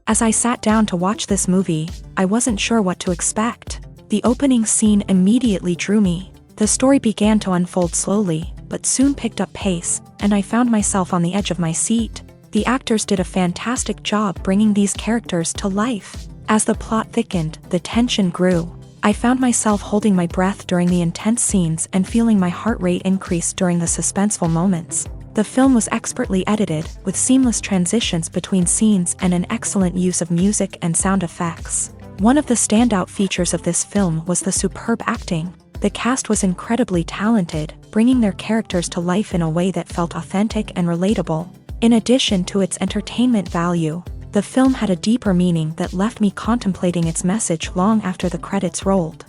As I sat down to watch this movie, I wasn't sure what to expect. The opening scene immediately drew me. The story began to unfold slowly, but soon picked up pace, and I found myself on the edge of my seat. The actors did a fantastic job bringing these characters to life. As the plot thickened, the tension grew. I found myself holding my breath during the intense scenes and feeling my heart rate increase during the suspenseful moments. The film was expertly edited, with seamless transitions between scenes and an excellent use of music and sound effects. One of the standout features of this film was the superb acting. The cast was incredibly talented, bringing their characters to life in a way that felt authentic and relatable. In addition to its entertainment value, the film had a deeper meaning that left me contemplating its message long after the credits rolled.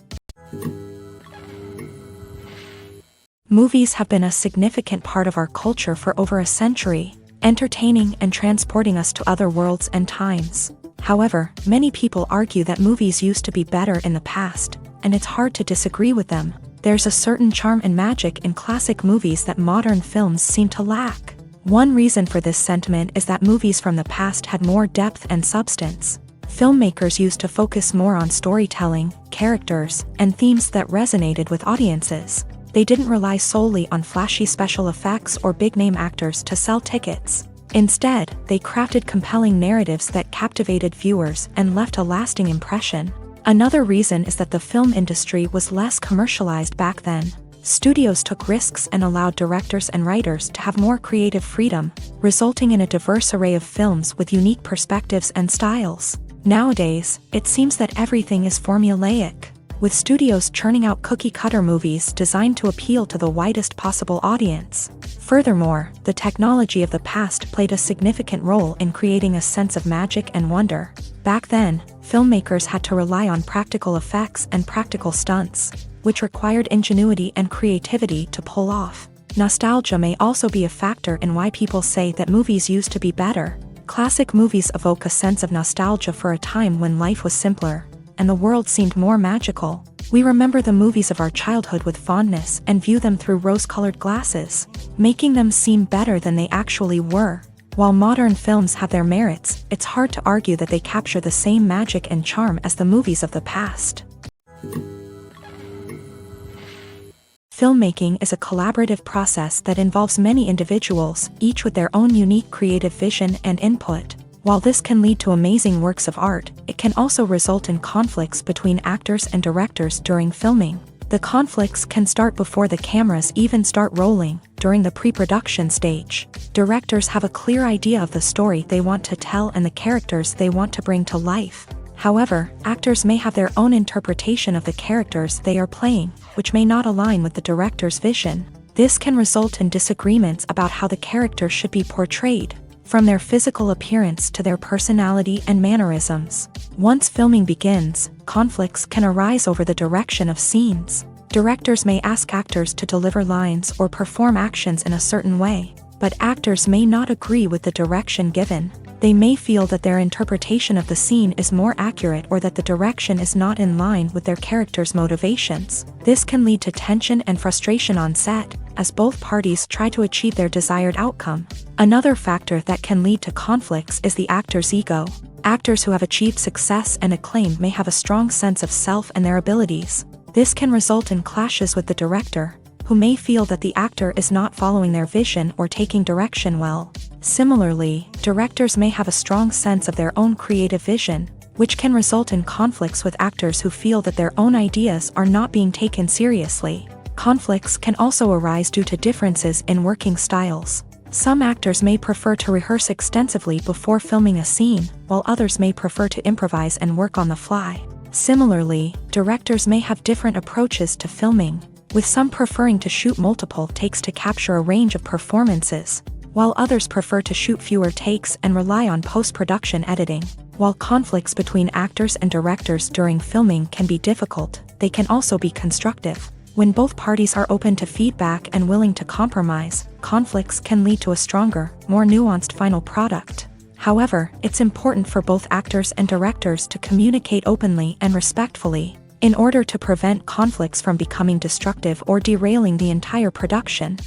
Movies have been a significant part of our culture for over a century, entertaining and transporting us to other worlds and times. However, many people argue that movies used to be better in the past, and it's hard to disagree with them. There's a certain charm and magic in classic movies that modern films seem to lack. One reason for this sentiment is that movies from the past had more depth and substance. Filmmakers used to focus more on storytelling, characters, and themes that resonated with audiences. They didn't rely solely on flashy special effects or big-name actors to sell tickets. Instead, they crafted compelling narratives that captivated viewers and left a lasting impression. Another reason is that the film industry was less commercialized back then. Studios took risks and allowed directors and writers to have more creative freedom, resulting in a diverse array of films with unique perspectives and styles. Nowadays, it seems that everything is formulaic, with studios churning out cookie-cutter movies designed to appeal to the widest possible audience. Furthermore, the technology of the past played a significant role in creating a sense of magic and wonder. Back then, filmmakers had to rely on practical effects and practical stunts, which required ingenuity and creativity to pull off. Nostalgia may also be a factor in why people say that movies used to be better. Classic movies evoke a sense of nostalgia for a time when life was simpler, and the world seemed more magical. We remember the movies of our childhood with fondness and view them through rose-colored glasses, making them seem better than they actually were. While modern films have their merits, it's hard to argue that they capture the same magic and charm as the movies of the past. Filmmaking is a collaborative process that involves many individuals, each with their own unique creative vision and input. While this can lead to amazing works of art, it can also result in conflicts between actors and directors during filming. The conflicts can start before the cameras even start rolling, during the pre-production stage. Directors have a clear idea of the story they want to tell and the characters they want to bring to life. However, actors may have their own interpretation of the characters they are playing, which may not align with the director's vision. This can result in disagreements about how the character should be portrayed, from their physical appearance to their personality and mannerisms. Once filming begins, conflicts can arise over the direction of scenes. Directors may ask actors to deliver lines or perform actions in a certain way, but actors may not agree with the direction given. They may feel that their interpretation of the scene is more accurate or that the direction is not in line with their character's motivations. This can lead to tension and frustration on set, as both parties try to achieve their desired outcome. Another factor that can lead to conflicts is the actor's ego. Actors who have achieved success and acclaim may have a strong sense of self and their abilities. This can result in clashes with the director, who may feel that the actor is not following their vision or taking direction well. Similarly, directors may have a strong sense of their own creative vision, which can result in conflicts with actors who feel that their own ideas are not being taken seriously. Conflicts can also arise due to differences in working styles. Some actors may prefer to rehearse extensively before filming a scene, while others may prefer to improvise and work on the fly. Similarly, directors may have different approaches to filming, with some preferring to shoot multiple takes to capture a range of performances, while others prefer to shoot fewer takes and rely on post-production editing. While conflicts between actors and directors during filming can be difficult, they can also be constructive. When both parties are open to feedback and willing to compromise, conflicts can lead to a stronger, more nuanced final product. However, it's important for both actors and directors to communicate openly and respectfully, in order to prevent conflicts from becoming destructive or derailing the entire production.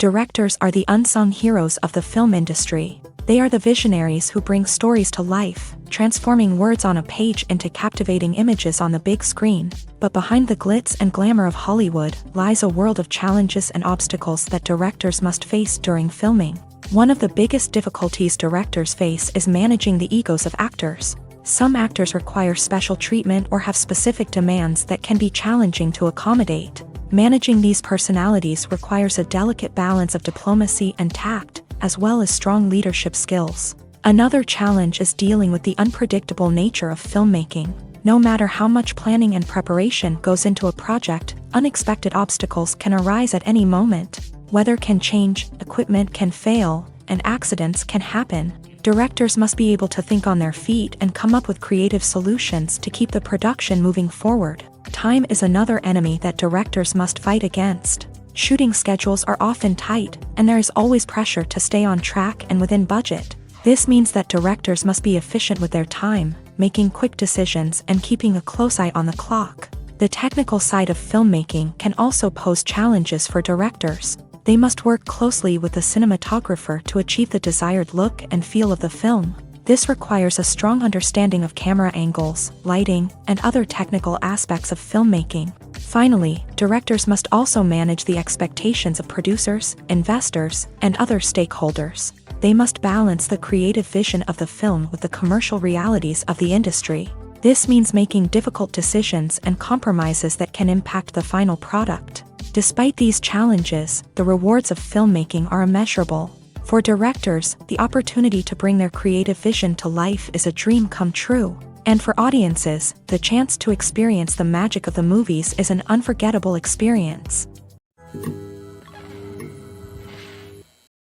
Directors are the unsung heroes of the film industry. They are the visionaries who bring stories to life, transforming words on a page into captivating images on the big screen. But behind the glitz and glamour of Hollywood lies a world of challenges and obstacles that directors must face during filming. One of the biggest difficulties directors face is managing the egos of actors. Some actors require special treatment or have specific demands that can be challenging to accommodate. Managing these personalities requires a delicate balance of diplomacy and tact, as well as strong leadership skills. Another challenge is dealing with the unpredictable nature of filmmaking. No matter how much planning and preparation goes into a project, unexpected obstacles can arise at any moment. Weather can change, equipment can fail, and accidents can happen. Directors must be able to think on their feet and come up with creative solutions to keep the production moving forward. Time is another enemy that directors must fight against. Shooting schedules are often tight, and there is always pressure to stay on track and within budget. This means that directors must be efficient with their time, making quick decisions and keeping a close eye on the clock. The technical side of filmmaking can also pose challenges for directors. They must work closely with the cinematographer to achieve the desired look and feel of the film. This requires a strong understanding of camera angles, lighting, and other technical aspects of filmmaking. Finally, directors must also manage the expectations of producers, investors, and other stakeholders. They must balance the creative vision of the film with the commercial realities of the industry. This means making difficult decisions and compromises that can impact the final product. Despite these challenges, the rewards of filmmaking are immeasurable. For directors, the opportunity to bring their creative vision to life is a dream come true. And for audiences, the chance to experience the magic of the movies is an unforgettable experience.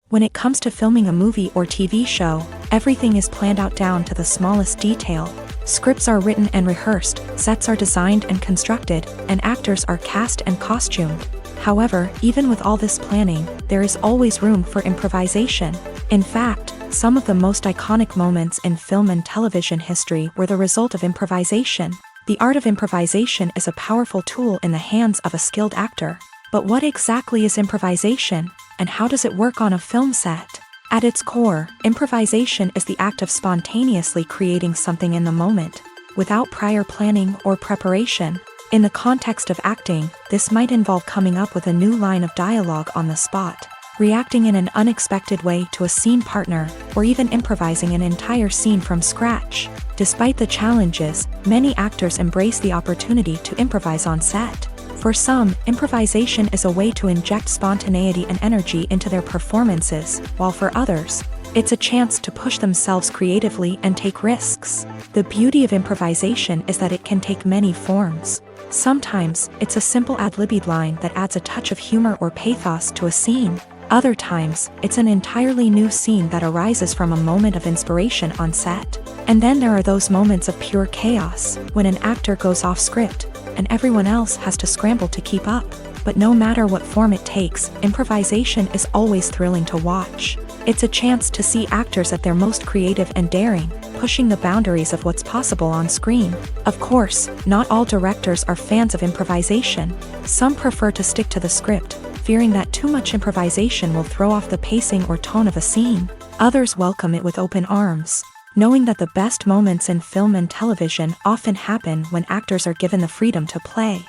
When it comes to filming a movie or TV show, everything is planned out down to the smallest detail. Scripts are written and rehearsed, sets are designed and constructed, and actors are cast and costumed. However, even with all this planning, there is always room for improvisation. In fact, some of the most iconic moments in film and television history were the result of improvisation. The art of improvisation is a powerful tool in the hands of a skilled actor. But what exactly is improvisation, and how does it work on a film set? At its core, improvisation is the act of spontaneously creating something in the moment, without prior planning or preparation. In the context of acting, this might involve coming up with a new line of dialogue on the spot, reacting in an unexpected way to a scene partner, or even improvising an entire scene from scratch. Despite the challenges, many actors embrace the opportunity to improvise on set. For some, improvisation is a way to inject spontaneity and energy into their performances, while for others, it's a chance to push themselves creatively and take risks. The beauty of improvisation is that it can take many forms. Sometimes, it's a simple ad-libbed line that adds a touch of humor or pathos to a scene. Other times, it's an entirely new scene that arises from a moment of inspiration on set. And then there are those moments of pure chaos, when an actor goes off script, and everyone else has to scramble to keep up. But no matter what form it takes, improvisation is always thrilling to watch. It's a chance to see actors at their most creative and daring, pushing the boundaries of what's possible on screen. Of course, not all directors are fans of improvisation. Some prefer to stick to the script, fearing that too much improvisation will throw off the pacing or tone of a scene. Others welcome it with open arms, knowing that the best moments in film and television often happen when actors are given the freedom to play.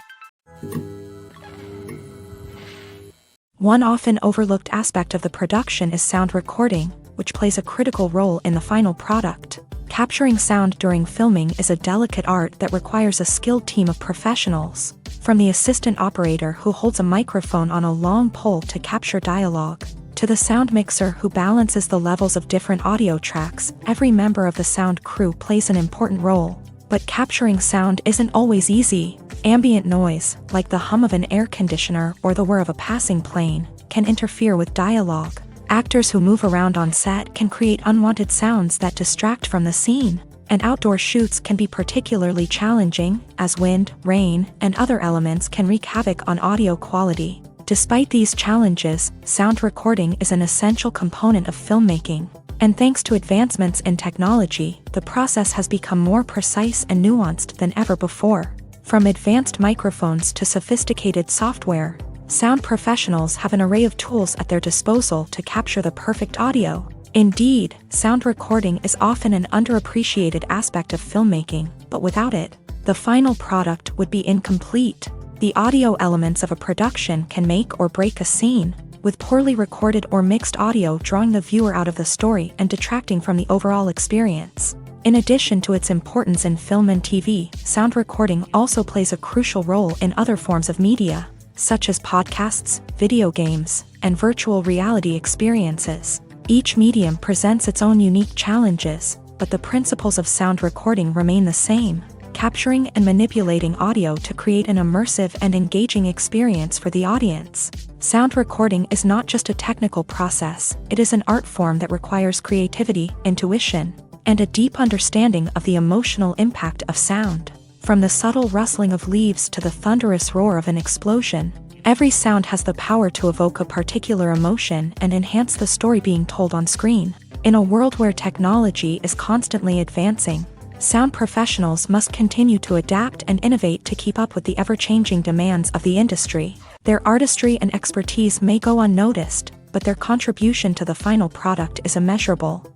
One often overlooked aspect of the production is sound recording, which plays a critical role in the final product. Capturing sound during filming is a delicate art that requires a skilled team of professionals. From the assistant operator who holds a microphone on a long pole to capture dialogue, to the sound mixer who balances the levels of different audio tracks, every member of the sound crew plays an important role. But capturing sound isn't always easy. Ambient noise, like the hum of an air conditioner or the whir of a passing plane, can interfere with dialogue. Actors who move around on set can create unwanted sounds that distract from the scene. And outdoor shoots can be particularly challenging, as wind, rain, and other elements can wreak havoc on audio quality. Despite these challenges, sound recording is an essential component of filmmaking. And thanks to advancements in technology, the process has become more precise and nuanced than ever before. From advanced microphones to sophisticated software, Sound professionals have an array of tools at their disposal to capture the perfect audio. Indeed, sound recording is often an underappreciated aspect of filmmaking, but without it, the final product would be incomplete. The audio elements of a production can make or break a scene, with poorly recorded or mixed audio drawing the viewer out of the story and detracting from the overall experience. In addition to its importance in film and TV, sound recording also plays a crucial role in other forms of media, such as podcasts, video games, and virtual reality experiences. Each medium presents its own unique challenges, but the principles of sound recording remain the same, capturing and manipulating audio to create an immersive and engaging experience for the audience. Sound recording is not just a technical process, it is an art form that requires creativity, intuition, and a deep understanding of the emotional impact of sound. From the subtle rustling of leaves to the thunderous roar of an explosion, every sound has the power to evoke a particular emotion and enhance the story being told on screen. In a world where technology is constantly advancing, sound professionals must continue to adapt and innovate to keep up with the ever-changing demands of the industry. Their artistry and expertise may go unnoticed, but their contribution to the final product is immeasurable.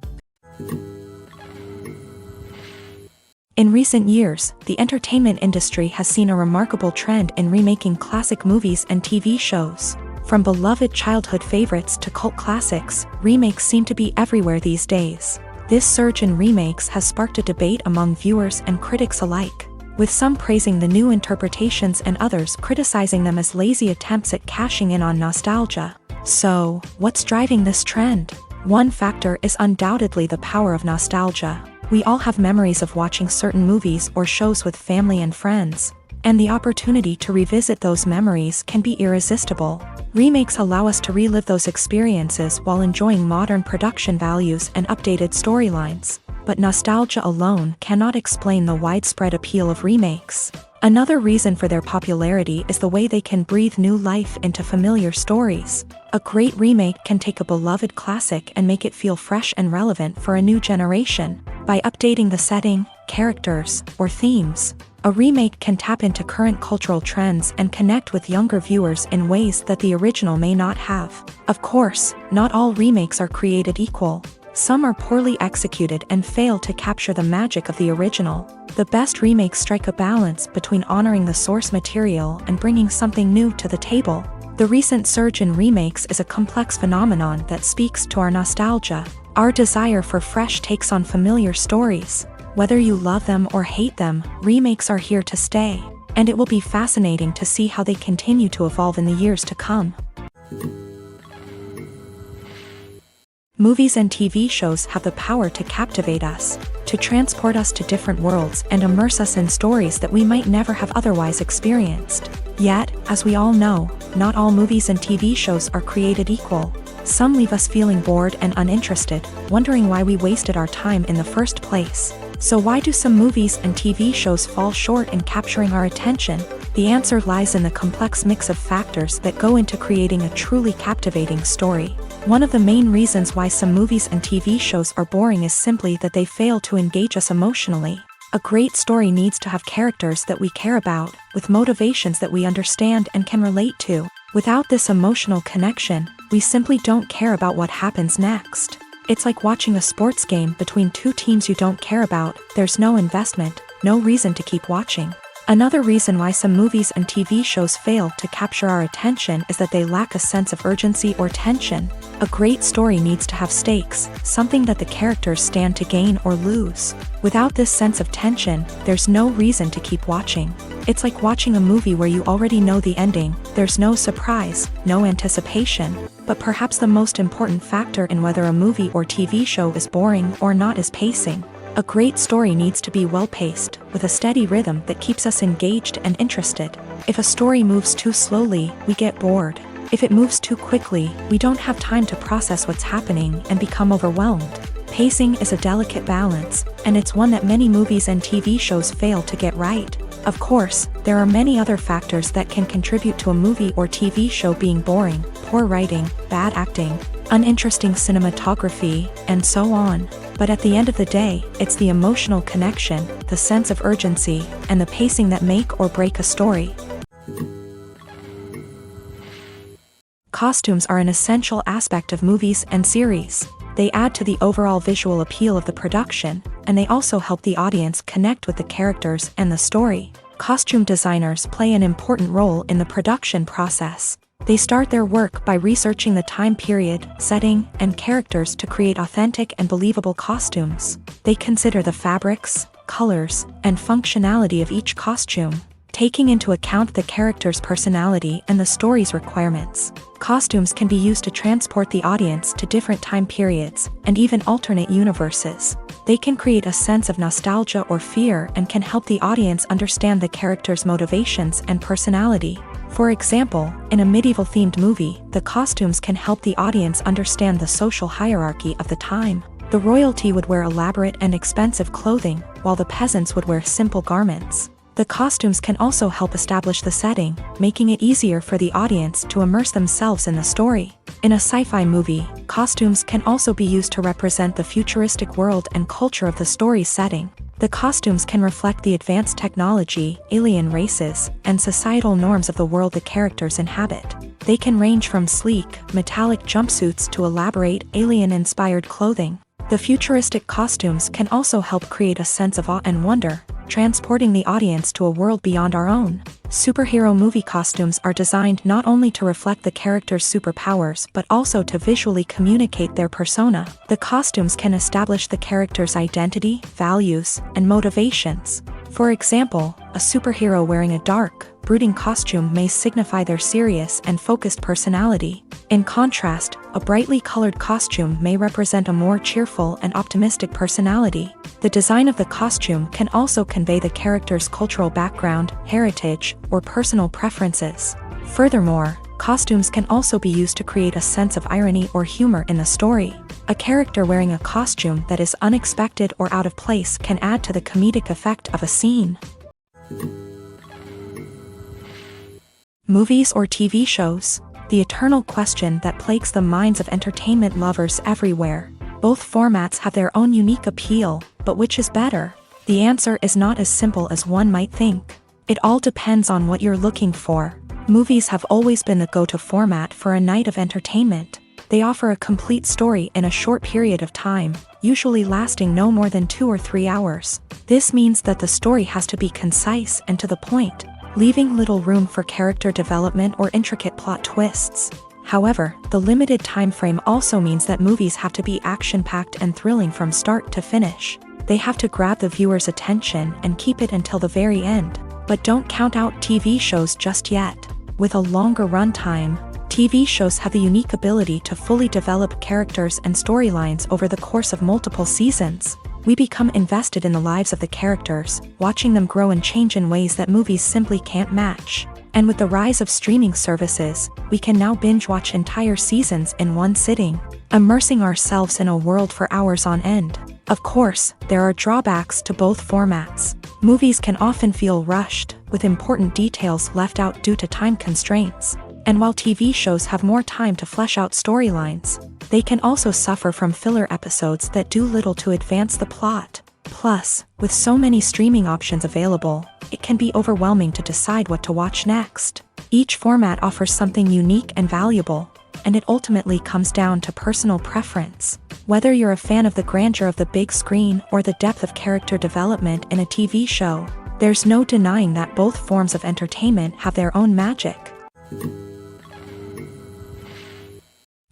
In recent years, the entertainment industry has seen a remarkable trend in remaking classic movies and TV shows. From beloved childhood favorites to cult classics, remakes seem to be everywhere these days. This surge in remakes has sparked a debate among viewers and critics alike, with some praising the new interpretations and others criticizing them as lazy attempts at cashing in on nostalgia. So, what's driving this trend? One factor is undoubtedly the power of nostalgia. We all have memories of watching certain movies or shows with family and friends, and the opportunity to revisit those memories can be irresistible. Remakes allow us to relive those experiences while enjoying modern production values and updated storylines, but nostalgia alone cannot explain the widespread appeal of remakes. Another reason for their popularity is the way they can breathe new life into familiar stories. A great remake can take a beloved classic and make it feel fresh and relevant for a new generation. By updating the setting, characters, or themes, a remake can tap into current cultural trends and connect with younger viewers in ways that the original may not have. Of course, not all remakes are created equal. Some are poorly executed and fail to capture the magic of the original. The best remakes strike a balance between honoring the source material and bringing something new to the table. The recent surge in remakes is a complex phenomenon that speaks to our nostalgia, our desire for fresh takes on familiar stories. Whether you love them or hate them, remakes are here to stay, and it will be fascinating to see how they continue to evolve in the years to come. Movies and TV shows have the power to captivate us, to transport us to different worlds and immerse us in stories that we might never have otherwise experienced. Yet, as we all know, not all movies and TV shows are created equal. Some leave us feeling bored and uninterested, wondering why we wasted our time in the first place. So why do some movies and TV shows fall short in capturing our attention? The answer lies in the complex mix of factors that go into creating a truly captivating story. One of the main reasons why some movies and TV shows are boring is simply that they fail to engage us emotionally. A great story needs to have characters that we care about, with motivations that we understand and can relate to. Without this emotional connection, we simply don't care about what happens next. It's like watching a sports game between two teams you don't care about. There's no investment, no reason to keep watching. Another reason why some movies and TV shows fail to capture our attention is that they lack a sense of urgency or tension. A great story needs to have stakes, something that the characters stand to gain or lose. Without this sense of tension, there's no reason to keep watching. It's like watching a movie where you already know the ending. There's no surprise, no anticipation. But perhaps the most important factor in whether a movie or TV show is boring or not is pacing. A great story needs to be well-paced, with a steady rhythm that keeps us engaged and interested. If a story moves too slowly, we get bored. If it moves too quickly, we don't have time to process what's happening and become overwhelmed. Pacing is a delicate balance, and it's one that many movies and TV shows fail to get right. Of course, there are many other factors that can contribute to a movie or TV show being boring: poor writing, bad acting, uninteresting cinematography, and so on. But at the end of the day, it's the emotional connection, the sense of urgency, and the pacing that make or break a story. Costumes are an essential aspect of movies and series. They add to the overall visual appeal of the production, and they also help the audience connect with the characters and the story. Costume designers play an important role in the production process. They start their work by researching the time period, setting, and characters to create authentic and believable costumes. They consider the fabrics, colors, and functionality of each costume, taking into account the character's personality and the story's requirements. Costumes can be used to transport the audience to different time periods and even alternate universes. They can create a sense of nostalgia or fear and can help the audience understand the character's motivations and personality. For example, in a medieval-themed movie, the costumes can help the audience understand the social hierarchy of the time. The royalty would wear elaborate and expensive clothing, while the peasants would wear simple garments. The costumes can also help establish the setting, making it easier for the audience to immerse themselves in the story. In a sci-fi movie, costumes can also be used to represent the futuristic world and culture of the story's setting. The costumes can reflect the advanced technology, alien races, and societal norms of the world the characters inhabit. They can range from sleek, metallic jumpsuits to elaborate, alien-inspired clothing. The futuristic costumes can also help create a sense of awe and wonder, transporting the audience to a world beyond our own. Superhero movie costumes are designed not only to reflect the character's superpowers but also to visually communicate their persona. The costumes can establish the character's identity, values, and motivations. For example, a superhero wearing a dark, brooding costume may signify their serious and focused personality. In contrast, a brightly colored costume may represent a more cheerful and optimistic personality. The design of the costume can also convey the character's cultural background, heritage, or personal preferences. Furthermore, costumes can also be used to create a sense of irony or humor in the story. A character wearing a costume that is unexpected or out of place can add to the comedic effect of a scene. Movies or TV shows? The eternal question that plagues the minds of entertainment lovers everywhere. Both formats have their own unique appeal, but which is better? The answer is not as simple as one might think. It all depends on what you're looking for. Movies have always been the go-to format for a night of entertainment. They offer a complete story in a short period of time, usually lasting no more than 2 or 3 hours. This means that the story has to be concise and to the point, leaving little room for character development or intricate plot twists. However, the limited time frame also means that movies have to be action-packed and thrilling from start to finish. They have to grab the viewer's attention and keep it until the very end. But don't count out TV shows just yet. With a longer runtime, TV shows have the unique ability to fully develop characters and storylines over the course of multiple seasons. We become invested in the lives of the characters, watching them grow and change in ways that movies simply can't match. And with the rise of streaming services, we can now binge-watch entire seasons in one sitting, immersing ourselves in a world for hours on end. Of course, there are drawbacks to both formats. Movies can often feel rushed, with important details left out due to time constraints. And while TV shows have more time to flesh out storylines, they can also suffer from filler episodes that do little to advance the plot. Plus, with so many streaming options available, it can be overwhelming to decide what to watch next. Each format offers something unique and valuable, and it ultimately comes down to personal preference. Whether you're a fan of the grandeur of the big screen or the depth of character development in a TV show, there's no denying that both forms of entertainment have their own magic.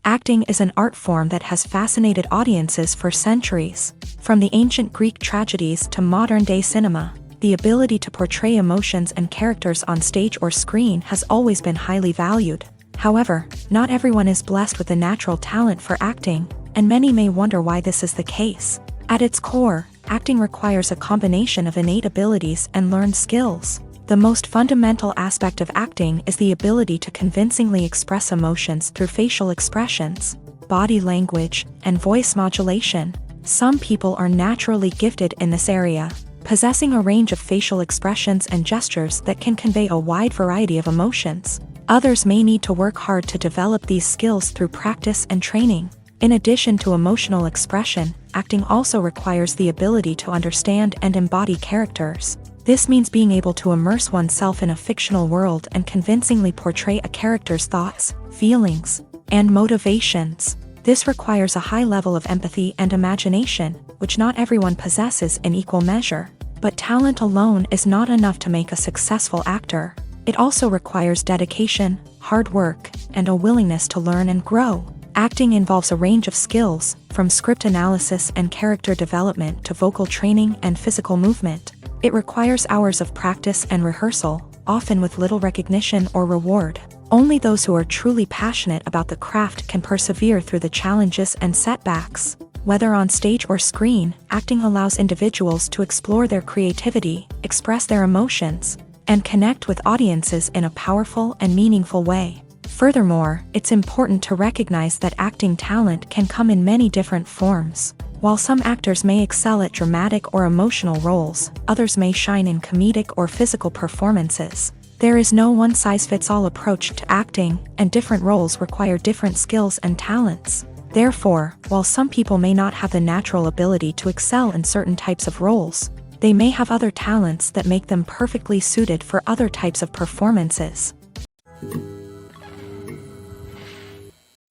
Acting is an art form that has fascinated audiences for centuries. From the ancient Greek tragedies to modern-day cinema, the ability to portray emotions and characters on stage or screen has always been highly valued. However, not everyone is blessed with a natural talent for acting, and many may wonder why this is the case. At its core, acting requires a combination of innate abilities and learned skills. The most fundamental aspect of acting is the ability to convincingly express emotions through facial expressions, body language, and voice modulation. Some people are naturally gifted in this area, possessing a range of facial expressions and gestures that can convey a wide variety of emotions. Others may need to work hard to develop these skills through practice and training. In addition to emotional expression, acting also requires the ability to understand and embody characters. This means being able to immerse oneself in a fictional world and convincingly portray a character's thoughts, feelings, and motivations. This requires a high level of empathy and imagination, which not everyone possesses in equal measure. But talent alone is not enough to make a successful actor. It also requires dedication, hard work, and a willingness to learn and grow. Acting involves a range of skills, from script analysis and character development to vocal training and physical movement. It requires hours of practice and rehearsal, often with little recognition or reward. Only those who are truly passionate about the craft can persevere through the challenges and setbacks. Whether on stage or screen, acting allows individuals to explore their creativity, express their emotions, and connect with audiences in a powerful and meaningful way. Furthermore, it's important to recognize that acting talent can come in many different forms. While some actors may excel at dramatic or emotional roles, others may shine in comedic or physical performances. There is no one-size-fits-all approach to acting, and different roles require different skills and talents. Therefore, while some people may not have the natural ability to excel in certain types of roles, they may have other talents that make them perfectly suited for other types of performances.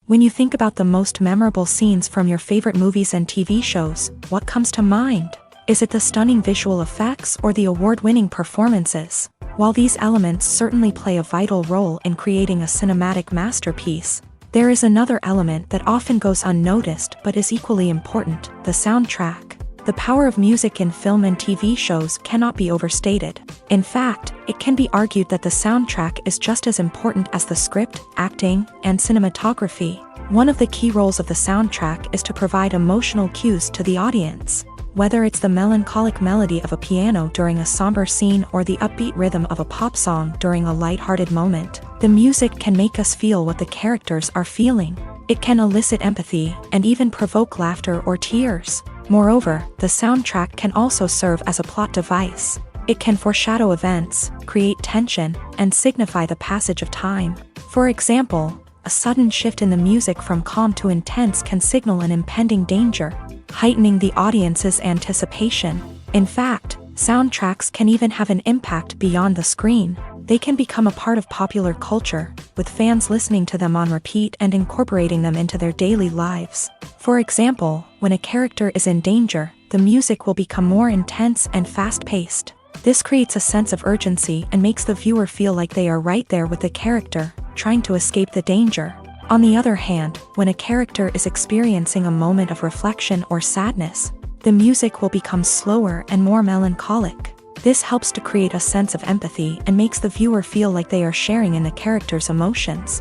When you think about the most memorable scenes from your favorite movies and TV shows, what comes to mind? Is it the stunning visual effects or the award-winning performances? While these elements certainly play a vital role in creating a cinematic masterpiece, there is another element that often goes unnoticed but is equally important: the soundtrack. The power of music in film and TV shows cannot be overstated. In fact, it can be argued that the soundtrack is just as important as the script, acting, and cinematography. One of the key roles of the soundtrack is to provide emotional cues to the audience. Whether it's the melancholic melody of a piano during a somber scene or the upbeat rhythm of a pop song during a lighthearted moment, the music can make us feel what the characters are feeling. It can elicit empathy and even provoke laughter or tears. Moreover, the soundtrack can also serve as a plot device. It can foreshadow events, create tension, and signify the passage of time. For example, a sudden shift in the music from calm to intense can signal an impending danger, heightening the audience's anticipation. In fact, soundtracks can even have an impact beyond the screen. They can become a part of popular culture, with fans listening to them on repeat and incorporating them into their daily lives. For example, when a character is in danger, the music will become more intense and fast-paced. This creates a sense of urgency and makes the viewer feel like they are right there with the character, trying to escape the danger. On the other hand, when a character is experiencing a moment of reflection or sadness, the music will become slower and more melancholic. This helps to create a sense of empathy and makes the viewer feel like they are sharing in the character's emotions.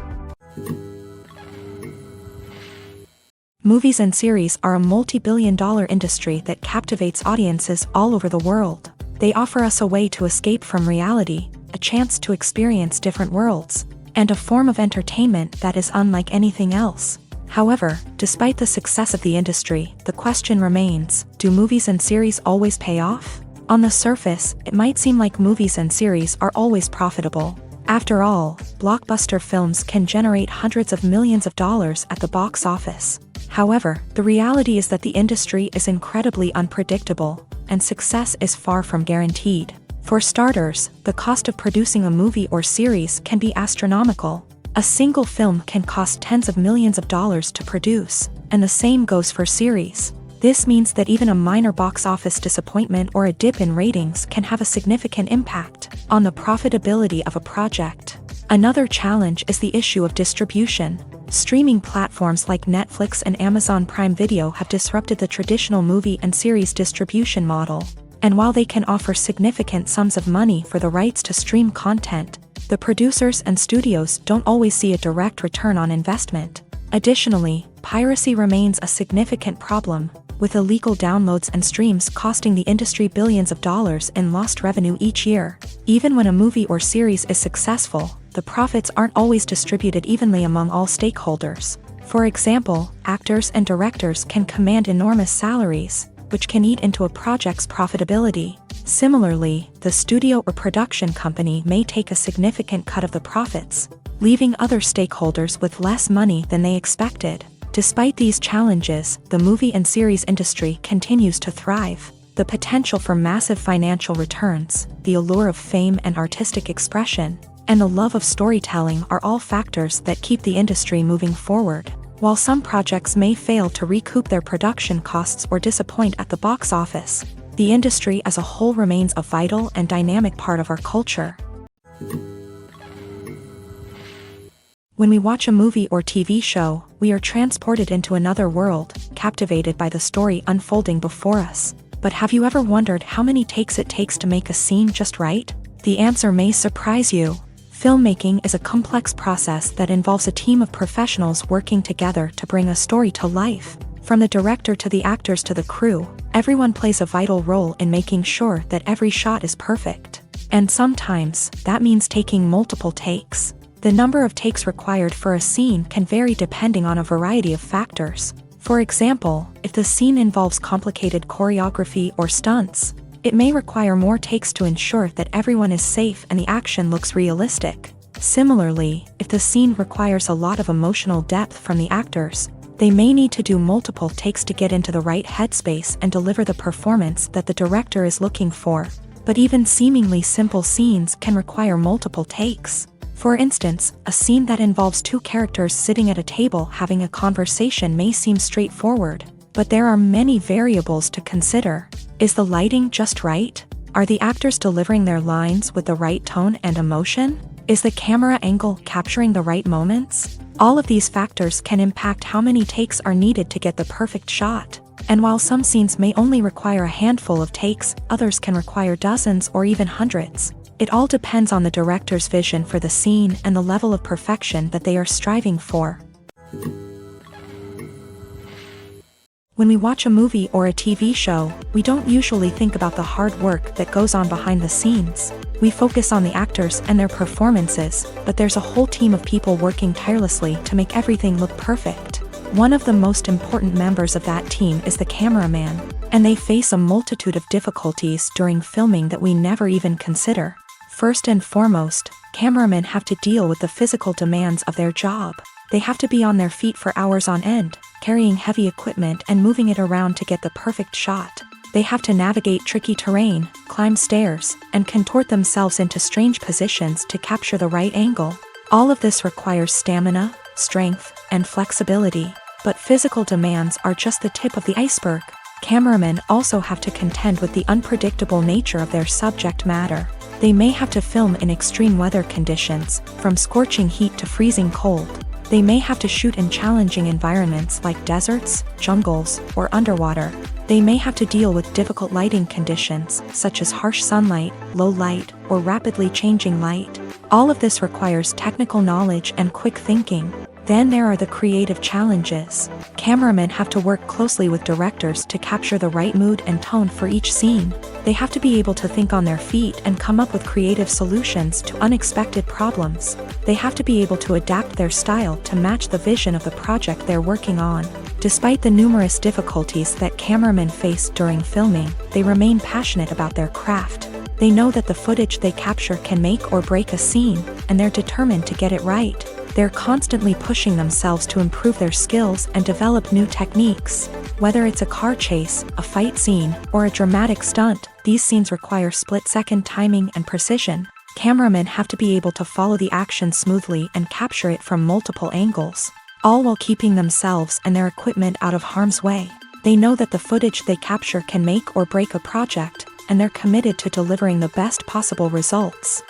Movies and series are a multi-billion-dollar industry that captivates audiences all over the world. They offer us a way to escape from reality, a chance to experience different worlds, and a form of entertainment that is unlike anything else. However, despite the success of the industry, the question remains: do movies and series always pay off? On the surface, it might seem like movies and series are always profitable. After all, blockbuster films can generate hundreds of millions of dollars at the box office. However, the reality is that the industry is incredibly unpredictable, and success is far from guaranteed. For starters, the cost of producing a movie or series can be astronomical. A single film can cost tens of millions of dollars to produce, and the same goes for series. This means that even a minor box office disappointment or a dip in ratings can have a significant impact on the profitability of a project. Another challenge is the issue of distribution. Streaming platforms like Netflix and Amazon Prime Video have disrupted the traditional movie and series distribution model. And while they can offer significant sums of money for the rights to stream content, the producers and studios don't always see a direct return on investment. Additionally, piracy remains a significant problem, with illegal downloads and streams costing the industry billions of dollars in lost revenue each year. Even when a movie or series is successful, the profits aren't always distributed evenly among all stakeholders. For example, actors and directors can command enormous salaries, which can eat into a project's profitability. Similarly, the studio or production company may take a significant cut of the profits, leaving other stakeholders with less money than they expected. Despite these challenges, the movie and series industry continues to thrive. The The potential for massive financial returns, the allure of fame and artistic expression, and the love of storytelling are all factors that keep the industry moving forward. While some projects may fail to recoup their production costs or disappoint at the box office, the industry as a whole remains a vital and dynamic part of our culture. When we watch a movie or TV show, we are transported into another world, captivated by the story unfolding before us. But have you ever wondered how many takes it takes to make a scene just right? The answer may surprise you. Filmmaking is a complex process that involves a team of professionals working together to bring a story to life. From the director to the actors to the crew, everyone plays a vital role in making sure that every shot is perfect. And sometimes, that means taking multiple takes. The number of takes required for a scene can vary depending on a variety of factors. For example, if the scene involves complicated choreography or stunts, it may require more takes to ensure that everyone is safe and the action looks realistic. Similarly, if the scene requires a lot of emotional depth from the actors, they may need to do multiple takes to get into the right headspace and deliver the performance that the director is looking for. But even seemingly simple scenes can require multiple takes. For instance, a scene that involves two characters sitting at a table having a conversation may seem straightforward, but there are many variables to consider. Is the lighting just right? Are the actors delivering their lines with the right tone and emotion? Is the camera angle capturing the right moments? All of these factors can impact how many takes are needed to get the perfect shot. And while some scenes may only require a handful of takes, others can require dozens or even hundreds. It all depends on the director's vision for the scene and the level of perfection that they are striving for. When we watch a movie or a TV show, we don't usually think about the hard work that goes on behind the scenes. We focus on the actors and their performances, but there's a whole team of people working tirelessly to make everything look perfect. One of the most important members of that team is the cameraman, and they face a multitude of difficulties during filming that we never even consider. First and foremost, cameramen have to deal with the physical demands of their job. They have to be on their feet for hours on end, carrying heavy equipment and moving it around to get the perfect shot. They have to navigate tricky terrain, climb stairs, and contort themselves into strange positions to capture the right angle. All of this requires stamina, strength, and flexibility. But physical demands are just the tip of the iceberg. Cameramen also have to contend with the unpredictable nature of their subject matter. They may have to film in extreme weather conditions, from scorching heat to freezing cold. They may have to shoot in challenging environments like deserts, jungles, or underwater. They may have to deal with difficult lighting conditions, such as harsh sunlight, low light, or rapidly changing light. All of this requires technical knowledge and quick thinking. Then there are the creative challenges. Cameramen have to work closely with directors to capture the right mood and tone for each scene. They have to be able to think on their feet and come up with creative solutions to unexpected problems. They have to be able to adapt their style to match the vision of the project they're working on. Despite the numerous difficulties that cameramen face during filming, they remain passionate about their craft. They know that the footage they capture can make or break a scene, and they're determined to get it right. They're constantly pushing themselves to improve their skills and develop new techniques. Whether it's a car chase, a fight scene, or a dramatic stunt, these scenes require split-second timing and precision. Cameramen have to be able to follow the action smoothly and capture it from multiple angles, all while keeping themselves and their equipment out of harm's way. They know that the footage they capture can make or break a project, and they're committed to delivering the best possible results.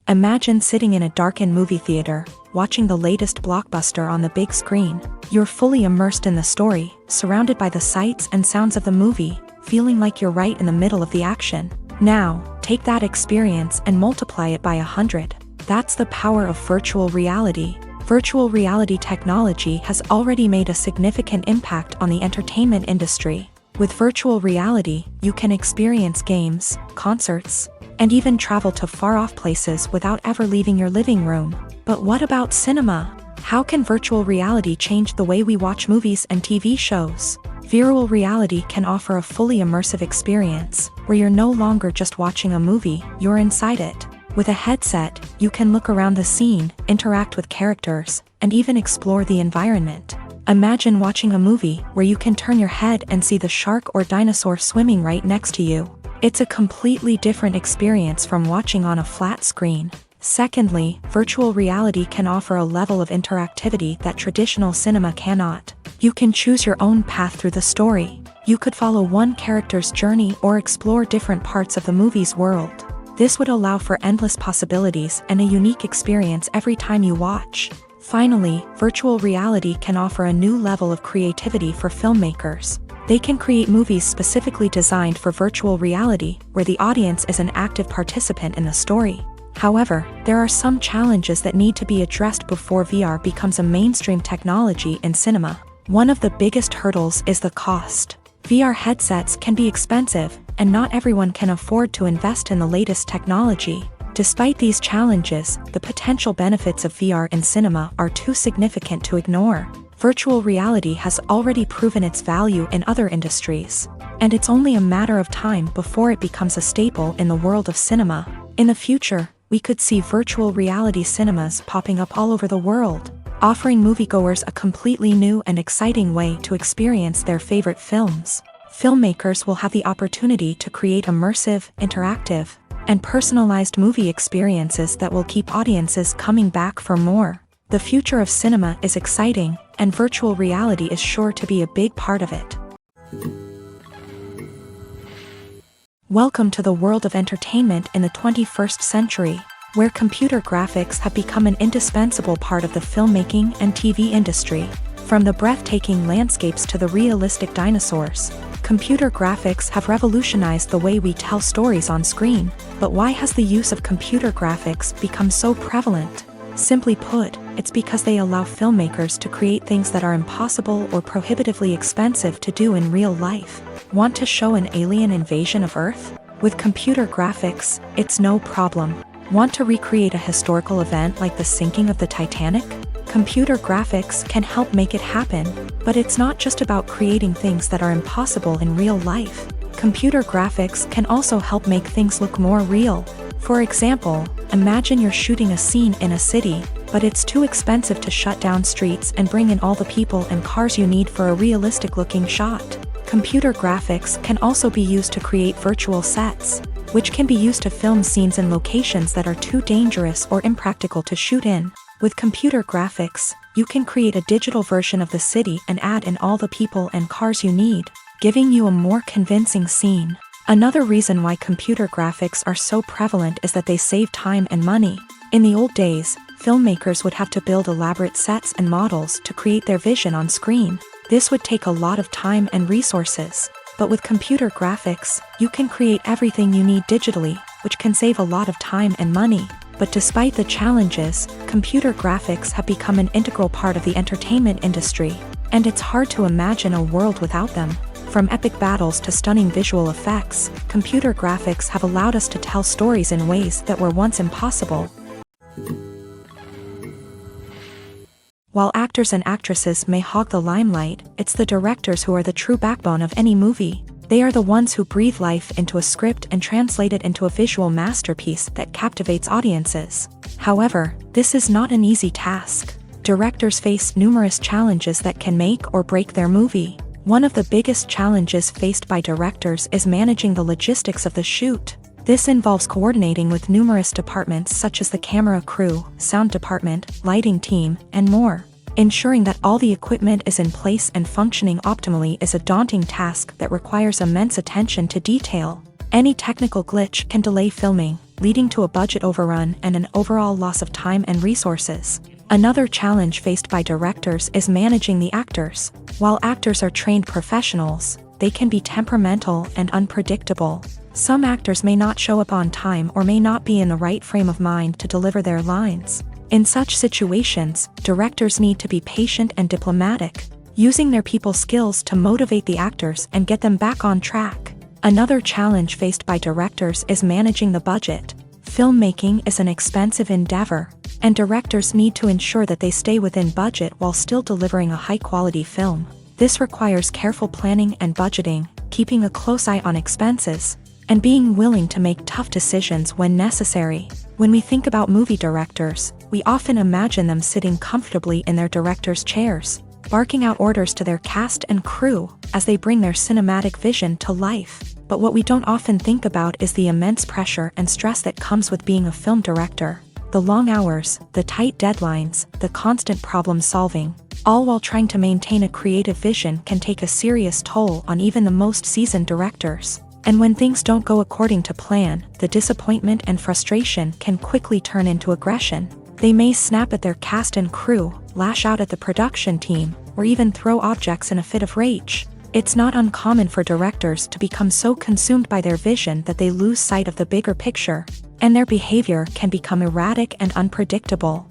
Imagine sitting in a darkened movie theater, watching the latest blockbuster on the big screen. You're fully immersed in the story, surrounded by the sights and sounds of the movie, feeling like you're right in the middle of the action. Now, take that experience and multiply it by 100. That's the power of virtual reality. Virtual reality technology has already made a significant impact on the entertainment industry. With virtual reality, you can experience games, concerts, and even travel to far-off places without ever leaving your living room. But what about cinema? How can virtual reality change the way we watch movies and TV shows? Virtual reality can offer a fully immersive experience, where you're no longer just watching a movie, you're inside it. With a headset, you can look around the scene, interact with characters, and even explore the environment. Imagine watching a movie where you can turn your head and see the shark or dinosaur swimming right next to you. It's a completely different experience from watching on a flat screen. Secondly, virtual reality can offer a level of interactivity that traditional cinema cannot. You can choose your own path through the story. You could follow one character's journey or explore different parts of the movie's world. This would allow for endless possibilities and a unique experience every time you watch. Finally, virtual reality can offer a new level of creativity for filmmakers. They can create movies specifically designed for virtual reality, where the audience is an active participant in the story. However, there are some challenges that need to be addressed before VR becomes a mainstream technology in cinema. One of the biggest hurdles is the cost. VR headsets can be expensive, and not everyone can afford to invest in the latest technology. Despite these challenges, the potential benefits of VR in cinema are too significant to ignore. Virtual reality has already proven its value in other industries, and it's only a matter of time before it becomes a staple in the world of cinema. In the future, we could see virtual reality cinemas popping up all over the world, offering moviegoers a completely new and exciting way to experience their favorite films. Filmmakers will have the opportunity to create immersive, interactive, and personalized movie experiences that will keep audiences coming back for more. The future of cinema is exciting, and virtual reality is sure to be a big part of it. Welcome to the world of entertainment in the 21st century, where computer graphics have become an indispensable part of the filmmaking and TV industry. From the breathtaking landscapes to the realistic dinosaurs, computer graphics have revolutionized the way we tell stories on screen. But why has the use of computer graphics become so prevalent? Simply put, it's because they allow filmmakers to create things that are impossible or prohibitively expensive to do in real life. Want to show an alien invasion of Earth? With computer graphics, it's no problem. Want to recreate a historical event like the sinking of the Titanic? Computer graphics can help make it happen, but it's not just about creating things that are impossible in real life. Computer graphics can also help make things look more real. For example, imagine you're shooting a scene in a city, but it's too expensive to shut down streets and bring in all the people and cars you need for a realistic-looking shot. Computer graphics can also be used to create virtual sets, which can be used to film scenes in locations that are too dangerous or impractical to shoot in. With computer graphics, you can create a digital version of the city and add in all the people and cars you need, giving you a more convincing scene. Another reason why computer graphics are so prevalent is that they save time and money. In the old days, filmmakers would have to build elaborate sets and models to create their vision on screen. This would take a lot of time and resources. But with computer graphics, you can create everything you need digitally, which can save a lot of time and money. But despite the challenges, computer graphics have become an integral part of the entertainment industry, and it's hard to imagine a world without them. From epic battles to stunning visual effects, computer graphics have allowed us to tell stories in ways that were once impossible. While actors and actresses may hog the limelight, it's the directors who are the true backbone of any movie. They are the ones who breathe life into a script and translate it into a visual masterpiece that captivates audiences. However, this is not an easy task. Directors face numerous challenges that can make or break their movie. One of the biggest challenges faced by directors is managing the logistics of the shoot. This involves coordinating with numerous departments such as the camera crew, sound department, lighting team, and more. Ensuring that all the equipment is in place and functioning optimally is a daunting task that requires immense attention to detail. Any technical glitch can delay filming, leading to a budget overrun and an overall loss of time and resources. Another challenge faced by directors is managing the actors. While actors are trained professionals, they can be temperamental and unpredictable. Some actors may not show up on time or may not be in the right frame of mind to deliver their lines. In such situations, directors need to be patient and diplomatic, using their people skills to motivate the actors and get them back on track. Another challenge faced by directors is managing the budget. Filmmaking is an expensive endeavor, and directors need to ensure that they stay within budget while still delivering a high-quality film. This requires careful planning and budgeting, keeping a close eye on expenses, and being willing to make tough decisions when necessary. When we think about movie directors, we often imagine them sitting comfortably in their director's chairs. barking out orders to their cast and crew as they bring their cinematic vision to life. But what we don't often think about is the immense pressure and stress that comes with being a film director. The long hours, the tight deadlines, the constant problem solving, all while trying to maintain a creative vision can take a serious toll on even the most seasoned directors. And when things don't go according to plan, the disappointment and frustration can quickly turn into aggression. They may snap at their cast and crew, lash out at the production team, or even throw objects in a fit of rage. It's not uncommon for directors to become so consumed by their vision that they lose sight of the bigger picture, and their behavior can become erratic and unpredictable.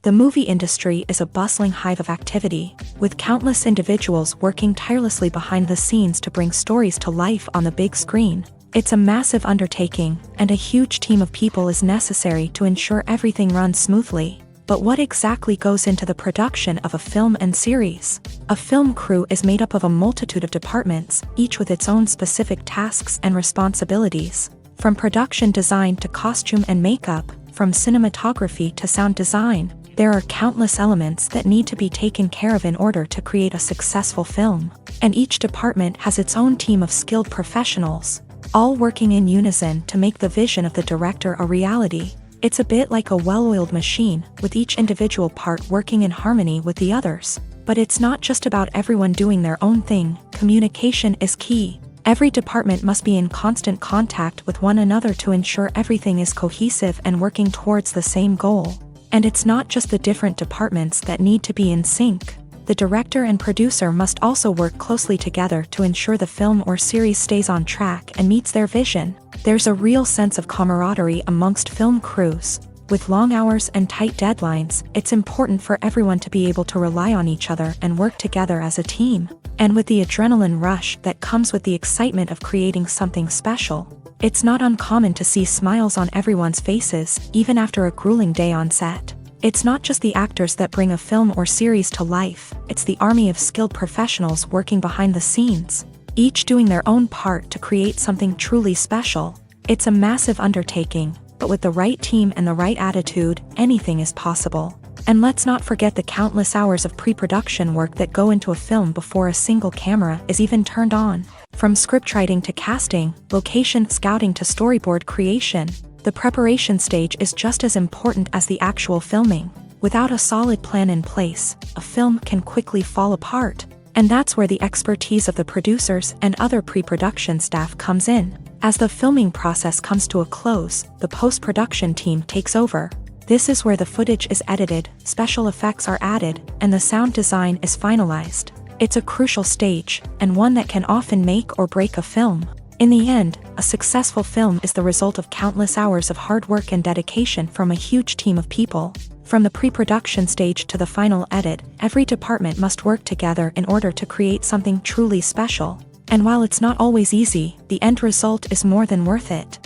The movie industry is a bustling hive of activity, with countless individuals working tirelessly behind the scenes to bring stories to life on the big screen. It's a massive undertaking, and a huge team of people is necessary to ensure everything runs smoothly. But what exactly goes into the production of a film and series? A film crew is made up of a multitude of departments, each with its own specific tasks and responsibilities. From production design to costume and makeup, from cinematography to sound design, there are countless elements that need to be taken care of in order to create a successful film. And each department has its own team of skilled professionals, all working in unison to make the vision of the director a reality. It's a bit like a well-oiled machine, with each individual part working in harmony with the others. But it's not just about everyone doing their own thing. Communication is key. Every department must be in constant contact with one another to ensure everything is cohesive and working towards the same goal. And it's not just the different departments that need to be in sync. The director and producer must also work closely together to ensure the film or series stays on track and meets their vision. There's a real sense of camaraderie amongst film crews. With long hours and tight deadlines, it's important for everyone to be able to rely on each other and work together as a team. And with the adrenaline rush that comes with the excitement of creating something special, it's not uncommon to see smiles on everyone's faces, even after a grueling day on set. It's not just the actors that bring a film or series to life, it's the army of skilled professionals working behind the scenes, each doing their own part to create something truly special. It's a massive undertaking, but with the right team and the right attitude, anything is possible. And let's not forget the countless hours of pre-production work that go into a film before a single camera is even turned on. From scriptwriting to casting, location scouting to storyboard creation, the preparation stage is just as important as the actual filming. Without a solid plan in place, a film can quickly fall apart. And that's where the expertise of the producers and other pre-production staff comes in. As the filming process comes to a close, the post-production team takes over. This is where the footage is edited, special effects are added, and the sound design is finalized. It's a crucial stage, and one that can often make or break a film. In the end, a successful film is the result of countless hours of hard work and dedication from a huge team of people. From the pre-production stage to the final edit, every department must work together in order to create something truly special. And while it's not always easy, the end result is more than worth it.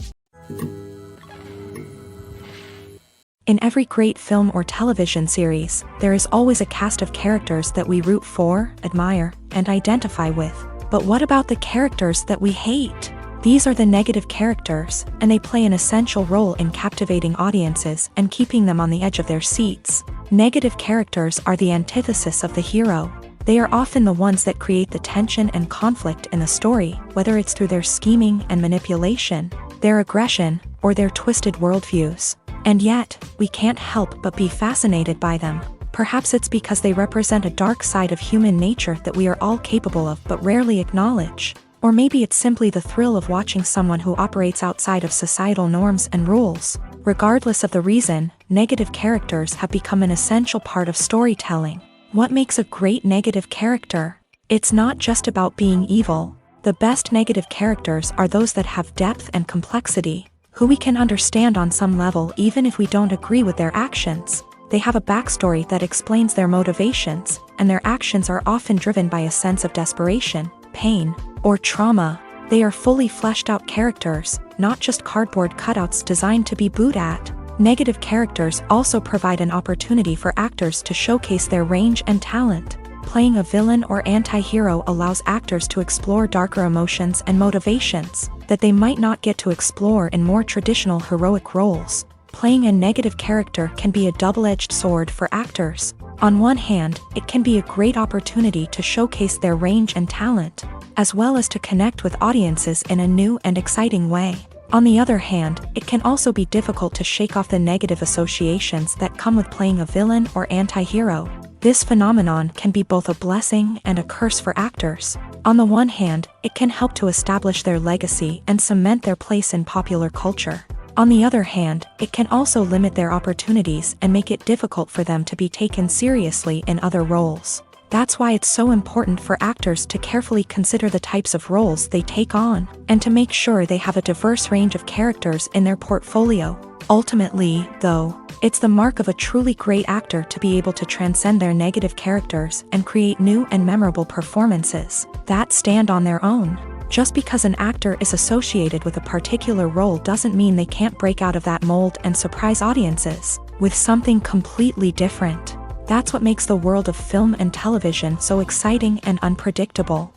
In every great film or television series, there is always a cast of characters that we root for, admire, and identify with. But what about the characters that we hate? These are the negative characters, and they play an essential role in captivating audiences and keeping them on the edge of their seats. Negative characters are the antithesis of the hero. They are often the ones that create the tension and conflict in the story, whether it's through their scheming and manipulation, their aggression, or their twisted worldviews. And yet, we can't help but be fascinated by them. Perhaps it's because they represent a dark side of human nature that we are all capable of but rarely acknowledge. Or maybe it's simply the thrill of watching someone who operates outside of societal norms and rules. Regardless of the reason, negative characters have become an essential part of storytelling. What makes a great negative character? It's not just about being evil. The best negative characters are those that have depth and complexity, who we can understand on some level even if we don't agree with their actions. They have a backstory that explains their motivations, and their actions are often driven by a sense of desperation, pain, or trauma. They are fully fleshed out characters, not just cardboard cutouts designed to be booed at. Negative characters also provide an opportunity for actors to showcase their range and talent. Playing a villain or anti-hero allows actors to explore darker emotions and motivations that they might not get to explore in more traditional heroic roles. Playing a negative character can be a double-edged sword for actors. On one hand, it can be a great opportunity to showcase their range and talent, as well as to connect with audiences in a new and exciting way. On the other hand, it can also be difficult to shake off the negative associations that come with playing a villain or anti-hero. This phenomenon can be both a blessing and a curse for actors. On the one hand, it can help to establish their legacy and cement their place in popular culture. On the other hand, it can also limit their opportunities and make it difficult for them to be taken seriously in other roles. That's why it's so important for actors to carefully consider the types of roles they take on, and to make sure they have a diverse range of characters in their portfolio. Ultimately, though, it's the mark of a truly great actor to be able to transcend their negative characters and create new and memorable performances that stand on their own. Just because an actor is associated with a particular role doesn't mean they can't break out of that mold and surprise audiences with something completely different. That's what makes the world of film and television so exciting and unpredictable.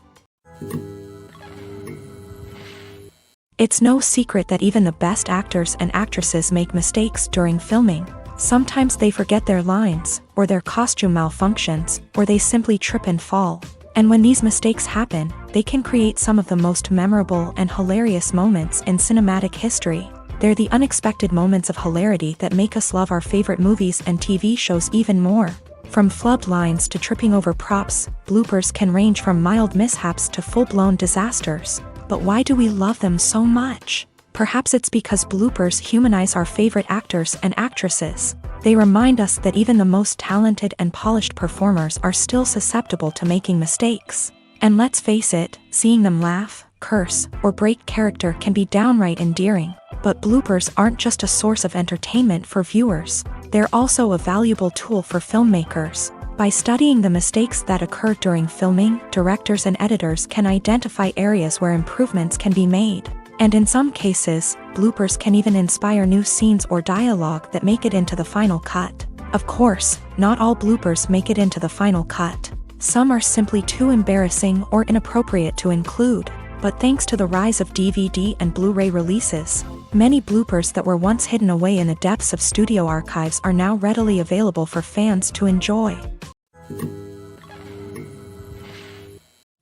It's no secret that even the best actors and actresses make mistakes during filming. Sometimes they forget their lines, or their costume malfunctions, or they simply trip and fall. And when these mistakes happen, they can create some of the most memorable and hilarious moments in cinematic history. They're the unexpected moments of hilarity that make us love our favorite movies and TV shows even more. From flubbed lines to tripping over props, bloopers can range from mild mishaps to full-blown disasters. But why do we love them so much? Perhaps it's because bloopers humanize our favorite actors and actresses. They remind us that even the most talented and polished performers are still susceptible to making mistakes. And let's face it, seeing them laugh, curse, or break character can be downright endearing. But bloopers aren't just a source of entertainment for viewers. They're also a valuable tool for filmmakers. By studying the mistakes that occur during filming, directors and editors can identify areas where improvements can be made. And in some cases, bloopers can even inspire new scenes or dialogue that make it into the final cut. Of course, not all bloopers make it into the final cut. Some are simply too embarrassing or inappropriate to include. But thanks to the rise of DVD and Blu-ray releases, many bloopers that were once hidden away in the depths of studio archives are now readily available for fans to enjoy.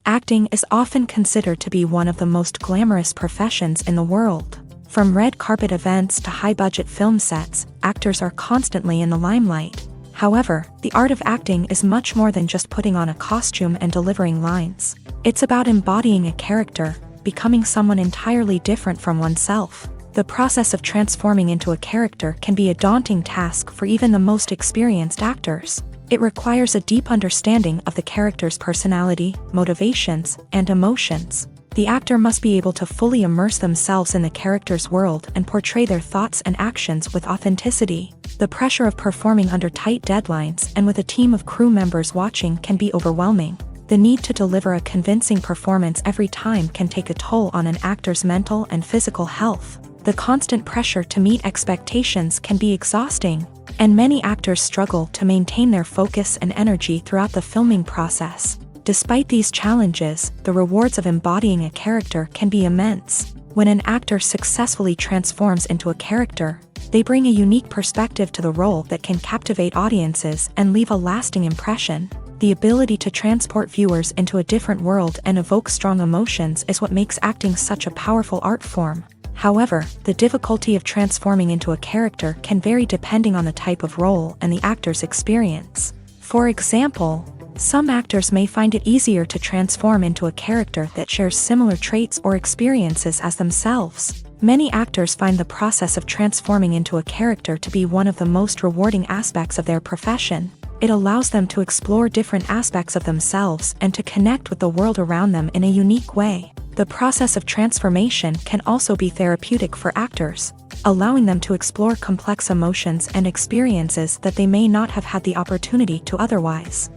Acting is often considered to be one of the most glamorous professions in the world. From red carpet events to high-budget film sets, actors are constantly in the limelight. However, the art of acting is much more than just putting on a costume and delivering lines. It's about embodying a character, becoming someone entirely different from oneself. The process of transforming into a character can be a daunting task for even the most experienced actors. It requires a deep understanding of the character's personality, motivations, and emotions. The actor must be able to fully immerse themselves in the character's world and portray their thoughts and actions with authenticity. The pressure of performing under tight deadlines and with a team of crew members watching can be overwhelming. The need to deliver a convincing performance every time can take a toll on an actor's mental and physical health. The constant pressure to meet expectations can be exhausting, and many actors struggle to maintain their focus and energy throughout the filming process. Despite these challenges, the rewards of embodying a character can be immense. When an actor successfully transforms into a character, they bring a unique perspective to the role that can captivate audiences and leave a lasting impression. The ability to transport viewers into a different world and evoke strong emotions is what makes acting such a powerful art form. However, the difficulty of transforming into a character can vary depending on the type of role and the actor's experience. For example, some actors may find it easier to transform into a character that shares similar traits or experiences as themselves. Many actors find the process of transforming into a character to be one of the most rewarding aspects of their profession. It allows them to explore different aspects of themselves and to connect with the world around them in a unique way. The process of transformation can also be therapeutic for actors, allowing them to explore complex emotions and experiences that they may not have had the opportunity to otherwise.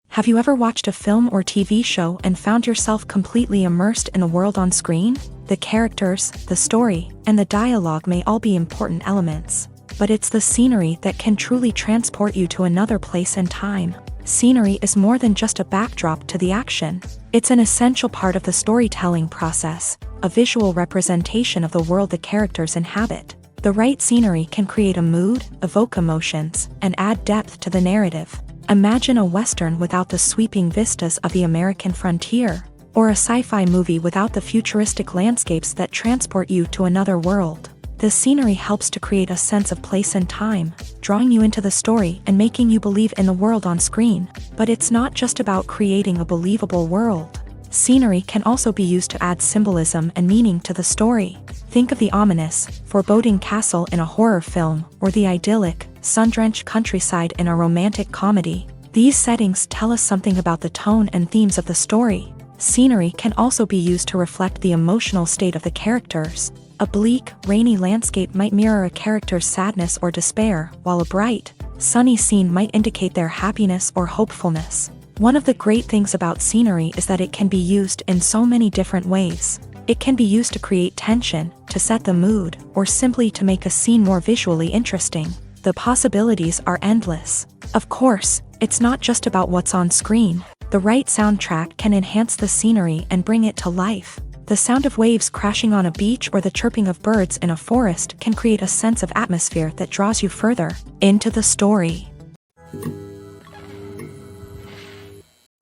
Have you ever watched a film or TV show and found yourself completely immersed in the world on screen? The characters, the story, and the dialogue may all be important elements, but it's the scenery that can truly transport you to another place and time. Scenery is more than just a backdrop to the action. It's an essential part of the storytelling process, a visual representation of the world the characters inhabit. The right scenery can create a mood, evoke emotions, and add depth to the narrative. Imagine a Western without the sweeping vistas of the American frontier, or a sci-fi movie without the futuristic landscapes that transport you to another world. The scenery helps to create a sense of place and time, drawing you into the story and making you believe in the world on screen. But it's not just about creating a believable world. Scenery can also be used to add symbolism and meaning to the story. Think of the ominous, foreboding castle in a horror film, or the idyllic, sun-drenched countryside in a romantic comedy. These settings tell us something about the tone and themes of the story. Scenery can also be used to reflect the emotional state of the characters. A bleak, rainy landscape might mirror a character's sadness or despair, while a bright, sunny scene might indicate their happiness or hopefulness. One of the great things about scenery is that it can be used in so many different ways. It can be used to create tension, to set the mood, or simply to make a scene more visually interesting. The possibilities are endless. Of course, it's not just about what's on screen. The right soundtrack can enhance the scenery and bring it to life. The sound of waves crashing on a beach or the chirping of birds in a forest can create a sense of atmosphere that draws you further into the story.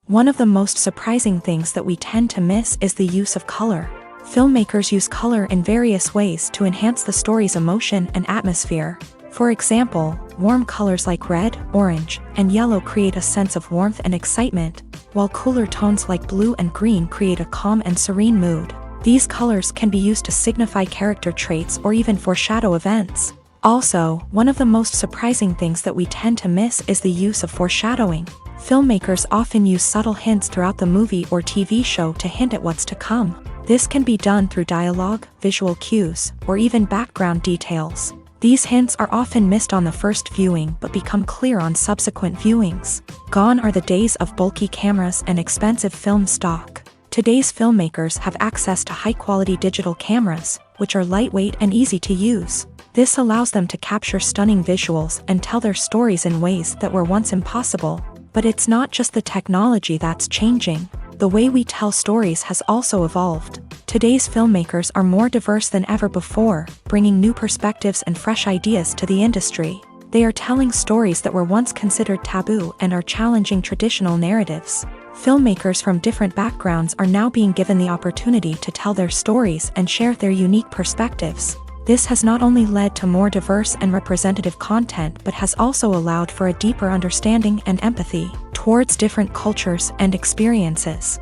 One of the most surprising things that we tend to miss is the use of color. Filmmakers use color in various ways to enhance the story's emotion and atmosphere. For example, warm colors like red, orange, and yellow create a sense of warmth and excitement, while cooler tones like blue and green create a calm and serene mood. These colors can be used to signify character traits or even foreshadow events. Also, one of the most surprising things that we tend to miss is the use of foreshadowing. Filmmakers often use subtle hints throughout the movie or TV show to hint at what's to come. This can be done through dialogue, visual cues, or even background details. These hints are often missed on the first viewing but become clear on subsequent viewings. Gone are the days of bulky cameras and expensive film stock. Today's filmmakers have access to high-quality digital cameras, which are lightweight and easy to use. This allows them to capture stunning visuals and tell their stories in ways that were once impossible. But it's not just the technology that's changing. The way we tell stories has also evolved. Today's filmmakers are more diverse than ever before, bringing new perspectives and fresh ideas to the industry. They are telling stories that were once considered taboo and are challenging traditional narratives. Filmmakers from different backgrounds are now being given the opportunity to tell their stories and share their unique perspectives. This has not only led to more diverse and representative content but has also allowed for a deeper understanding and empathy towards different cultures and experiences.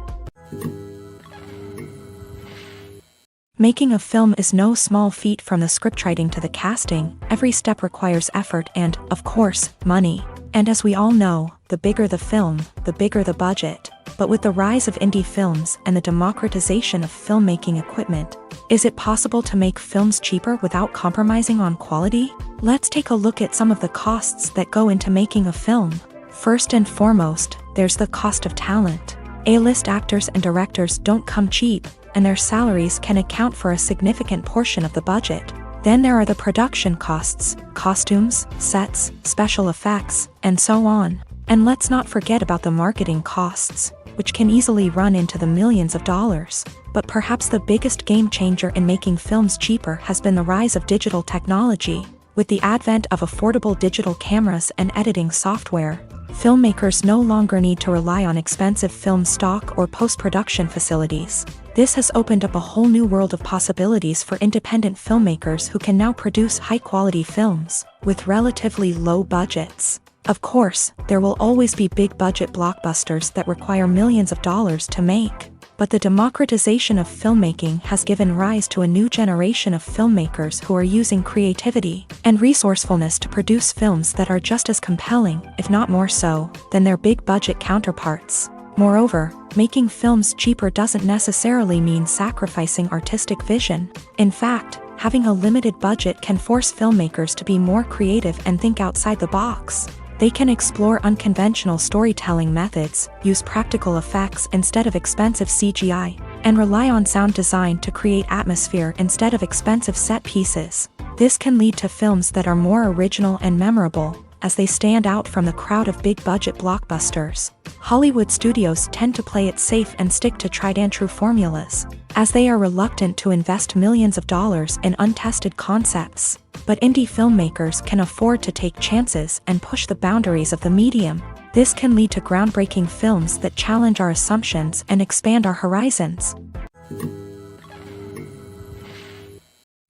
Making a film is no small feat. From the scriptwriting to the casting, every step requires effort and, of course, money. And as we all know, the bigger the film, the bigger the budget. But with the rise of indie films and the democratization of filmmaking equipment, is it possible to make films cheaper without compromising on quality? Let's take a look at some of the costs that go into making a film. First and foremost, there's the cost of talent. A-list actors and directors don't come cheap, and their salaries can account for a significant portion of the budget. Then there are the production costs, costumes, sets, special effects, and so on. And let's not forget about the marketing costs, which can easily run into the millions of dollars. But perhaps the biggest game changer in making films cheaper has been the rise of digital technology. With the advent of affordable digital cameras and editing software, filmmakers no longer need to rely on expensive film stock or post-production facilities. This has opened up a whole new world of possibilities for independent filmmakers who can now produce high-quality films with relatively low budgets. Of course, there will always be big-budget blockbusters that require millions of dollars to make. But the democratization of filmmaking has given rise to a new generation of filmmakers who are using creativity and resourcefulness to produce films that are just as compelling, if not more so, than their big-budget counterparts. Moreover, making films cheaper doesn't necessarily mean sacrificing artistic vision. In fact, having a limited budget can force filmmakers to be more creative and think outside the box. They can explore unconventional storytelling methods, use practical effects instead of expensive CGI, and rely on sound design to create atmosphere instead of expensive set pieces. This can lead to films that are more original and memorable, as they stand out from the crowd of big-budget blockbusters. Hollywood studios tend to play it safe and stick to tried-and-true formulas, as they are reluctant to invest millions of dollars in untested concepts. But indie filmmakers can afford to take chances and push the boundaries of the medium. This can lead to groundbreaking films that challenge our assumptions and expand our horizons.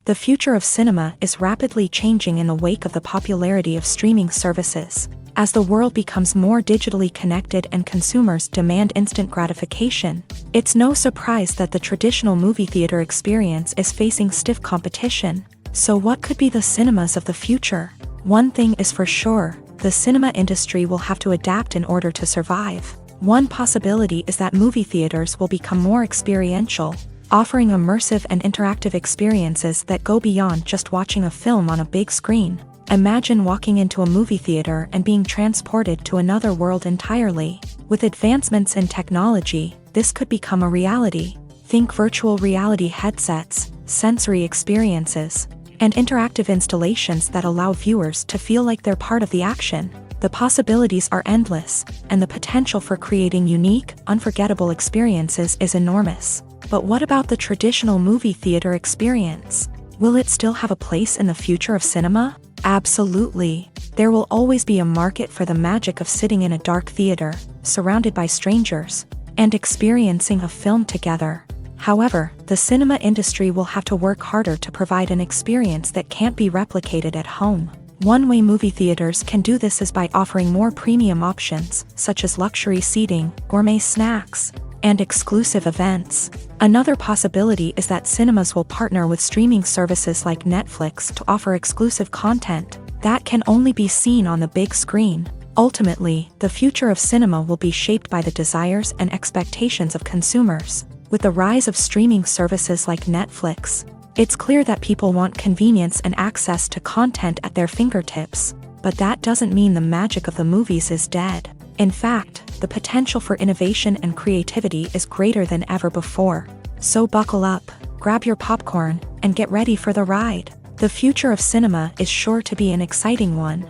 The future of cinema is rapidly changing in the wake of the popularity of streaming services. As the world becomes more digitally connected and consumers demand instant gratification, it's no surprise that the traditional movie theater experience is facing stiff competition. So what could be the cinemas of the future? One thing is for sure, the cinema industry will have to adapt in order to survive. One possibility is that movie theaters will become more experiential, offering immersive and interactive experiences that go beyond just watching a film on a big screen. Imagine walking into a movie theater and being transported to another world entirely. With advancements in technology, this could become a reality. Think virtual reality headsets, sensory experiences, and interactive installations that allow viewers to feel like they're part of the action. The possibilities are endless, and the potential for creating unique, unforgettable experiences is enormous. But what about the traditional movie theater experience? Will it still have a place in the future of cinema? Absolutely. There will always be a market for the magic of sitting in a dark theater, surrounded by strangers, and experiencing a film together. However, the cinema industry will have to work harder to provide an experience that can't be replicated at home. One way movie theaters can do this is by offering more premium options, such as luxury seating, gourmet snacks, and exclusive events. Another possibility is that cinemas will partner with streaming services like Netflix to offer exclusive content that can only be seen on the big screen. Ultimately, the future of cinema will be shaped by the desires and expectations of consumers. With the rise of streaming services like Netflix, it's clear that people want convenience and access to content at their fingertips. But that doesn't mean the magic of the movies is dead. In fact, the potential for innovation and creativity is greater than ever before. So buckle up, grab your popcorn, and get ready for the ride. The future of cinema is sure to be an exciting one.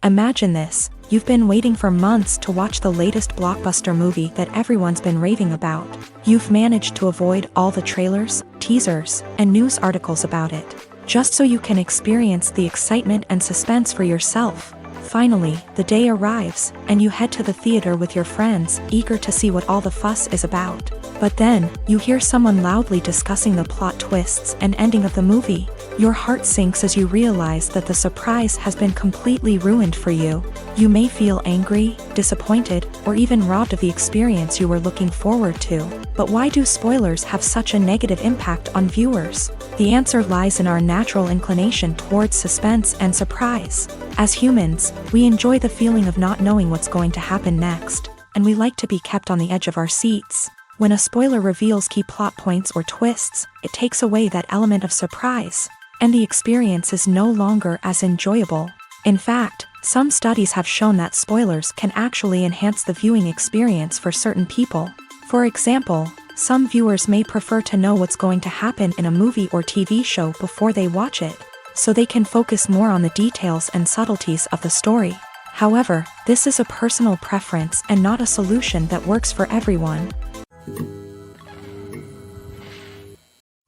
Imagine this. You've been waiting for months to watch the latest blockbuster movie that everyone's been raving about. You've managed to avoid all the trailers, teasers, and news articles about it, just so you can experience the excitement and suspense for yourself. Finally, the day arrives, and you head to the theater with your friends, eager to see what all the fuss is about. But then, you hear someone loudly discussing the plot twists and ending of the movie. Your heart sinks as you realize that the surprise has been completely ruined for you. You may feel angry, disappointed, or even robbed of the experience you were looking forward to. But why do spoilers have such a negative impact on viewers? The answer lies in our natural inclination towards suspense and surprise. As humans, we enjoy the feeling of not knowing what's going to happen next, and we like to be kept on the edge of our seats. When a spoiler reveals key plot points or twists, it takes away that element of surprise, and the experience is no longer as enjoyable. In fact, some studies have shown that spoilers can actually enhance the viewing experience for certain people. For example, some viewers may prefer to know what's going to happen in a movie or TV show before they watch it, so they can focus more on the details and subtleties of the story. However, this is a personal preference and not a solution that works for everyone.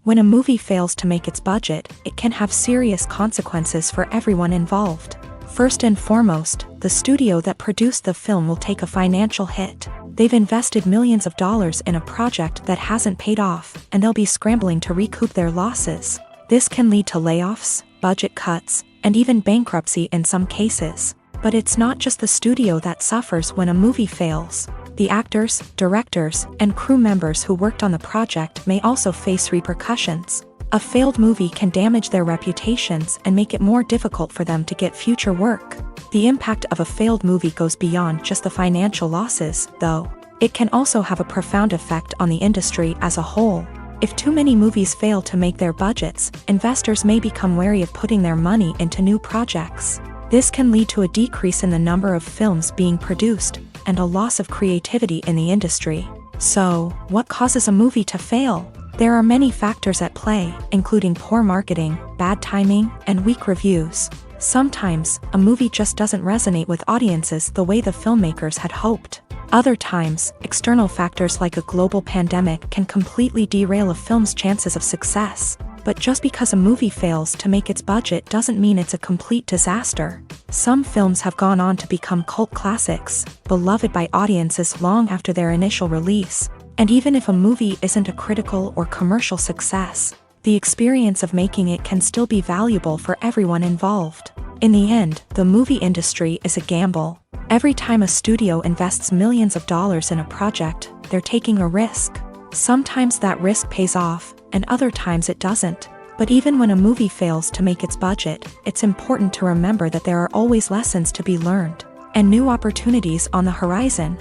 When a movie fails to make its budget, it can have serious consequences for everyone involved. First and foremost, the studio that produced the film will take a financial hit. They've invested millions of dollars in a project that hasn't paid off, and they'll be scrambling to recoup their losses. This can lead to layoffs, budget cuts, and even bankruptcy in some cases. But it's not just the studio that suffers when a movie fails. The actors, directors, and crew members who worked on the project may also face repercussions. A failed movie can damage their reputations and make it more difficult for them to get future work. The impact of a failed movie goes beyond just the financial losses, though. It can also have a profound effect on the industry as a whole. If too many movies fail to make their budgets, investors may become wary of putting their money into new projects. This can lead to a decrease in the number of films being produced, and a loss of creativity in the industry. So, what causes a movie to fail? There are many factors at play, including poor marketing, bad timing, and weak reviews. Sometimes, a movie just doesn't resonate with audiences the way the filmmakers had hoped. Other times, external factors like a global pandemic can completely derail a film's chances of success. But just because a movie fails to make its budget doesn't mean it's a complete disaster. Some films have gone on to become cult classics, beloved by audiences long after their initial release. And even if a movie isn't a critical or commercial success, the experience of making it can still be valuable for everyone involved. In the end, the movie industry is a gamble. Every time a studio invests millions of dollars in a project, they're taking a risk. Sometimes that risk pays off, and other times it doesn't. But even when a movie fails to make its budget, it's important to remember that there are always lessons to be learned, and new opportunities on the horizon.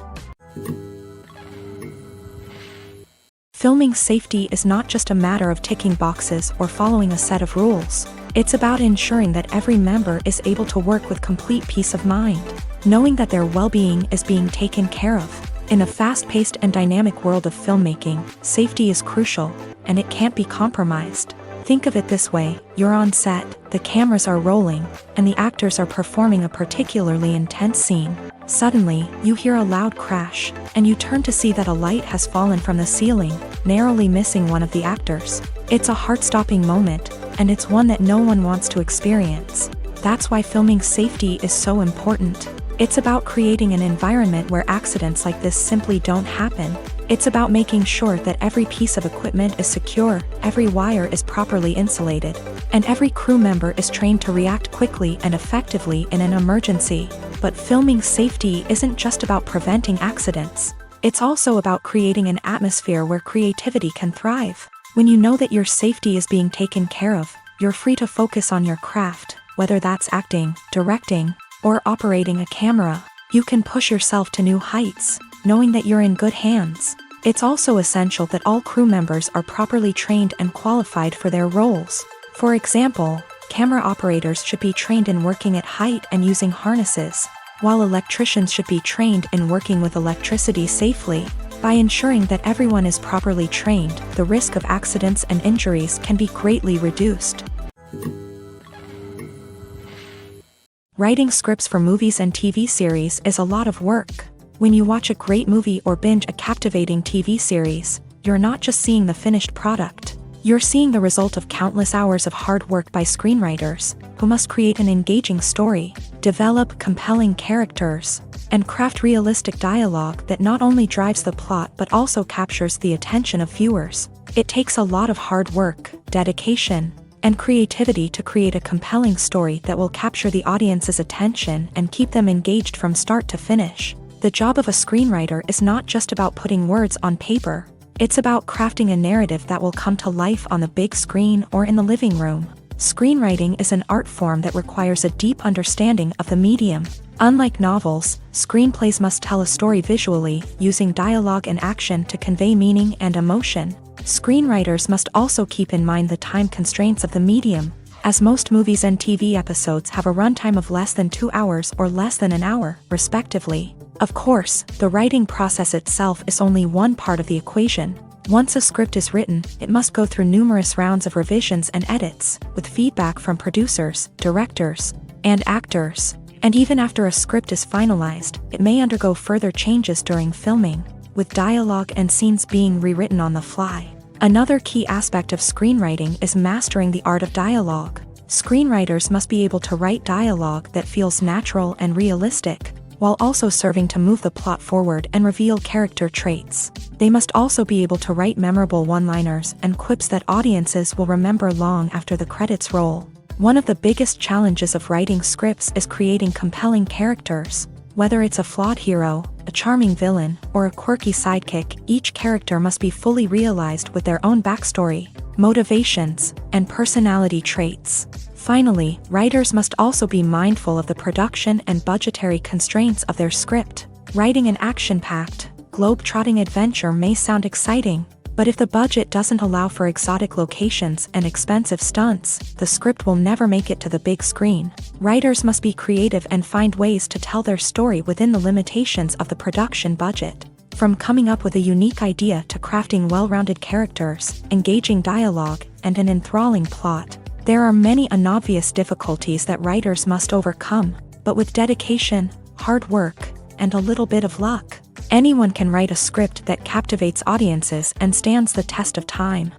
Filming safety is not just a matter of ticking boxes or following a set of rules. It's about ensuring that every member is able to work with complete peace of mind, knowing that their well-being is being taken care of. In a fast-paced and dynamic world of filmmaking, safety is crucial, and it can't be compromised. Think of it this way: you're on set, the cameras are rolling, and the actors are performing a particularly intense scene. Suddenly, you hear a loud crash, and you turn to see that a light has fallen from the ceiling, narrowly missing one of the actors. It's a heart-stopping moment, and it's one that no one wants to experience. That's why filming safety is so important. It's about creating an environment where accidents like this simply don't happen. It's about making sure that every piece of equipment is secure, every wire is properly insulated, and every crew member is trained to react quickly and effectively in an emergency. But filming safety isn't just about preventing accidents. It's also about creating an atmosphere where creativity can thrive. When you know that your safety is being taken care of, you're free to focus on your craft, whether that's acting, directing, or operating a camera. You can push yourself to new heights, knowing that you're in good hands. It's also essential that all crew members are properly trained and qualified for their roles. For example, camera operators should be trained in working at height and using harnesses, while electricians should be trained in working with electricity safely. By ensuring that everyone is properly trained, the risk of accidents and injuries can be greatly reduced. Writing scripts for movies and TV series is a lot of work. When you watch a great movie or binge a captivating TV series, you're not just seeing the finished product. You're seeing the result of countless hours of hard work by screenwriters, who must create an engaging story, develop compelling characters, and craft realistic dialogue that not only drives the plot but also captures the attention of viewers. It takes a lot of hard work, dedication, and creativity to create a compelling story that will capture the audience's attention and keep them engaged from start to finish. The job of a screenwriter is not just about putting words on paper. It's about crafting a narrative that will come to life on the big screen or in the living room. Screenwriting is an art form that requires a deep understanding of the medium. Unlike novels, screenplays must tell a story visually, using dialogue and action to convey meaning and emotion. Screenwriters must also keep in mind the time constraints of the medium, as most movies and TV episodes have a runtime of less than 2 hours or less than an hour, respectively. Of course, the writing process itself is only one part of the equation. Once a script is written, it must go through numerous rounds of revisions and edits, with feedback from producers, directors, and actors. And even after a script is finalized, it may undergo further changes during filming, with dialogue and scenes being rewritten on the fly. Another key aspect of screenwriting is mastering the art of dialogue. Screenwriters must be able to write dialogue that feels natural and realistic, while also serving to move the plot forward and reveal character traits. They must also be able to write memorable one-liners and quips that audiences will remember long after the credits roll. One of the biggest challenges of writing scripts is creating compelling characters. Whether it's a flawed hero, a charming villain, or a quirky sidekick, each character must be fully realized with their own backstory, motivations, and personality traits. Finally, writers must also be mindful of the production and budgetary constraints of their script. Writing an action-packed, globe-trotting adventure may sound exciting, but if the budget doesn't allow for exotic locations and expensive stunts, the script will never make it to the big screen. Writers must be creative and find ways to tell their story within the limitations of the production budget. From coming up with a unique idea to crafting well-rounded characters, engaging dialogue, and an enthralling plot, there are many unobvious difficulties that writers must overcome, but with dedication, hard work, and a little bit of luck, anyone can write a script that captivates audiences and stands the test of time.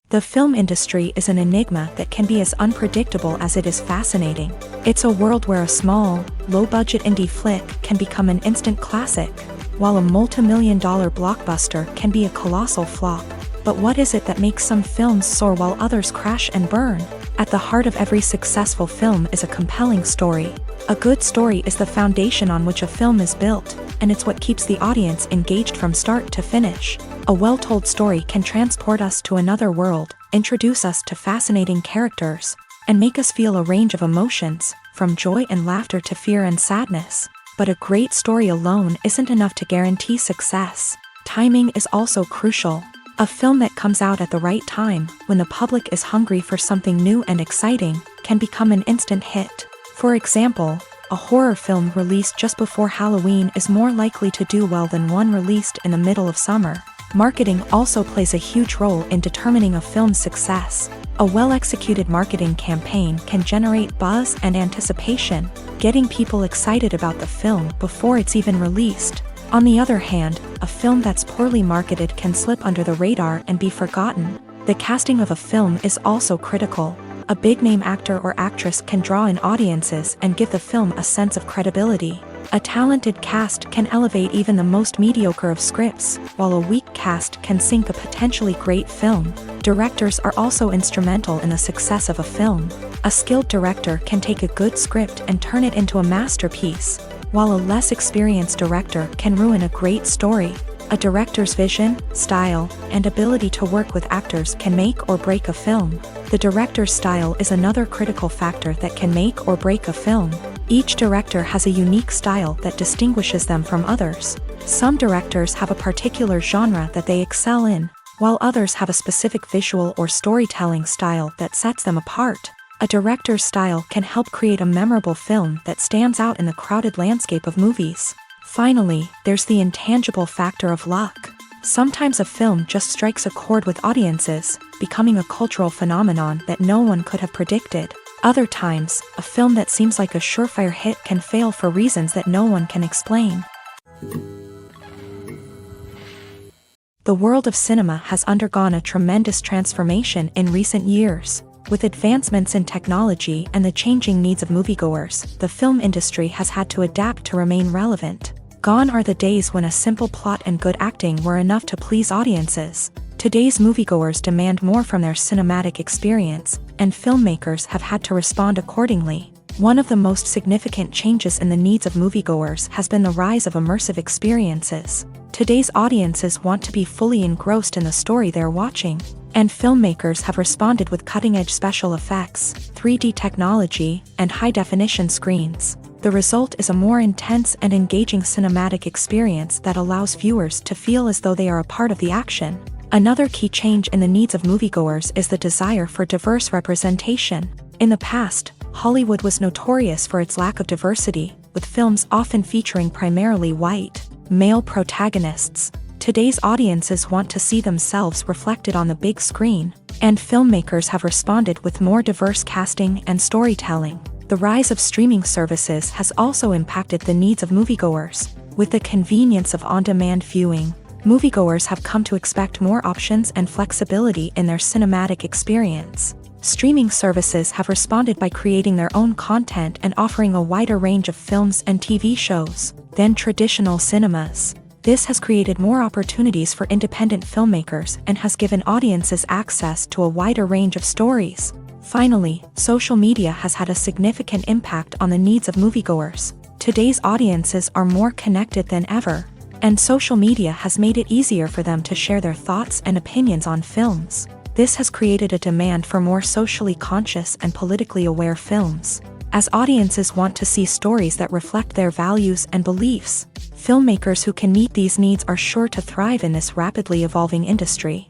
The film industry is an enigma that can be as unpredictable as it is fascinating. It's a world where a small, low-budget indie flick can become an instant classic, while a multi-million-dollar blockbuster can be a colossal flop. But what is it that makes some films soar while others crash and burn? At the heart of every successful film is a compelling story. A good story is the foundation on which a film is built, and it's what keeps the audience engaged from start to finish. A well-told story can transport us to another world, introduce us to fascinating characters, and make us feel a range of emotions, from joy and laughter to fear and sadness. But a great story alone isn't enough to guarantee success. Timing is also crucial. A film that comes out at the right time, when the public is hungry for something new and exciting, can become an instant hit. For example, a horror film released just before Halloween is more likely to do well than one released in the middle of summer. Marketing also plays a huge role in determining a film's success. A well-executed marketing campaign can generate buzz and anticipation, getting people excited about the film before it's even released. On the other hand, a film that's poorly marketed can slip under the radar and be forgotten. The casting of a film is also critical. A big-name actor or actress can draw in audiences and give the film a sense of credibility. A talented cast can elevate even the most mediocre of scripts, while a weak cast can sink a potentially great film. Directors are also instrumental in the success of a film. A skilled director can take a good script and turn it into a masterpiece, while a less experienced director can ruin a great story. A director's vision, style, and ability to work with actors can make or break a film. The director's style is another critical factor that can make or break a film. Each director has a unique style that distinguishes them from others. Some directors have a particular genre that they excel in, while others have a specific visual or storytelling style that sets them apart. A director's style can help create a memorable film that stands out in the crowded landscape of movies. Finally, there's the intangible factor of luck. Sometimes a film just strikes a chord with audiences, becoming a cultural phenomenon that no one could have predicted. Other times, a film that seems like a surefire hit can fail for reasons that no one can explain. The world of cinema has undergone a tremendous transformation in recent years. With advancements in technology and the changing needs of moviegoers, the film industry has had to adapt to remain relevant. Gone are the days when a simple plot and good acting were enough to please audiences. Today's moviegoers demand more from their cinematic experience, and filmmakers have had to respond accordingly. One of the most significant changes in the needs of moviegoers has been the rise of immersive experiences. Today's audiences want to be fully engrossed in the story they're watching, and filmmakers have responded with cutting-edge special effects, 3D technology, and high-definition screens. The result is a more intense and engaging cinematic experience that allows viewers to feel as though they are a part of the action. Another key change in the needs of moviegoers is the desire for diverse representation. In the past, Hollywood was notorious for its lack of diversity, with films often featuring primarily white, male protagonists. Today's audiences want to see themselves reflected on the big screen, and filmmakers have responded with more diverse casting and storytelling. The rise of streaming services has also impacted the needs of moviegoers. With the convenience of on-demand viewing, moviegoers have come to expect more options and flexibility in their cinematic experience. Streaming services have responded by creating their own content and offering a wider range of films and TV shows than traditional cinemas. This has created more opportunities for independent filmmakers and has given audiences access to a wider range of stories. Finally, social media has had a significant impact on the needs of moviegoers. Today's audiences are more connected than ever, and social media has made it easier for them to share their thoughts and opinions on films. This has created a demand for more socially conscious and politically aware films. As audiences want to see stories that reflect their values and beliefs, filmmakers who can meet these needs are sure to thrive in this rapidly evolving industry.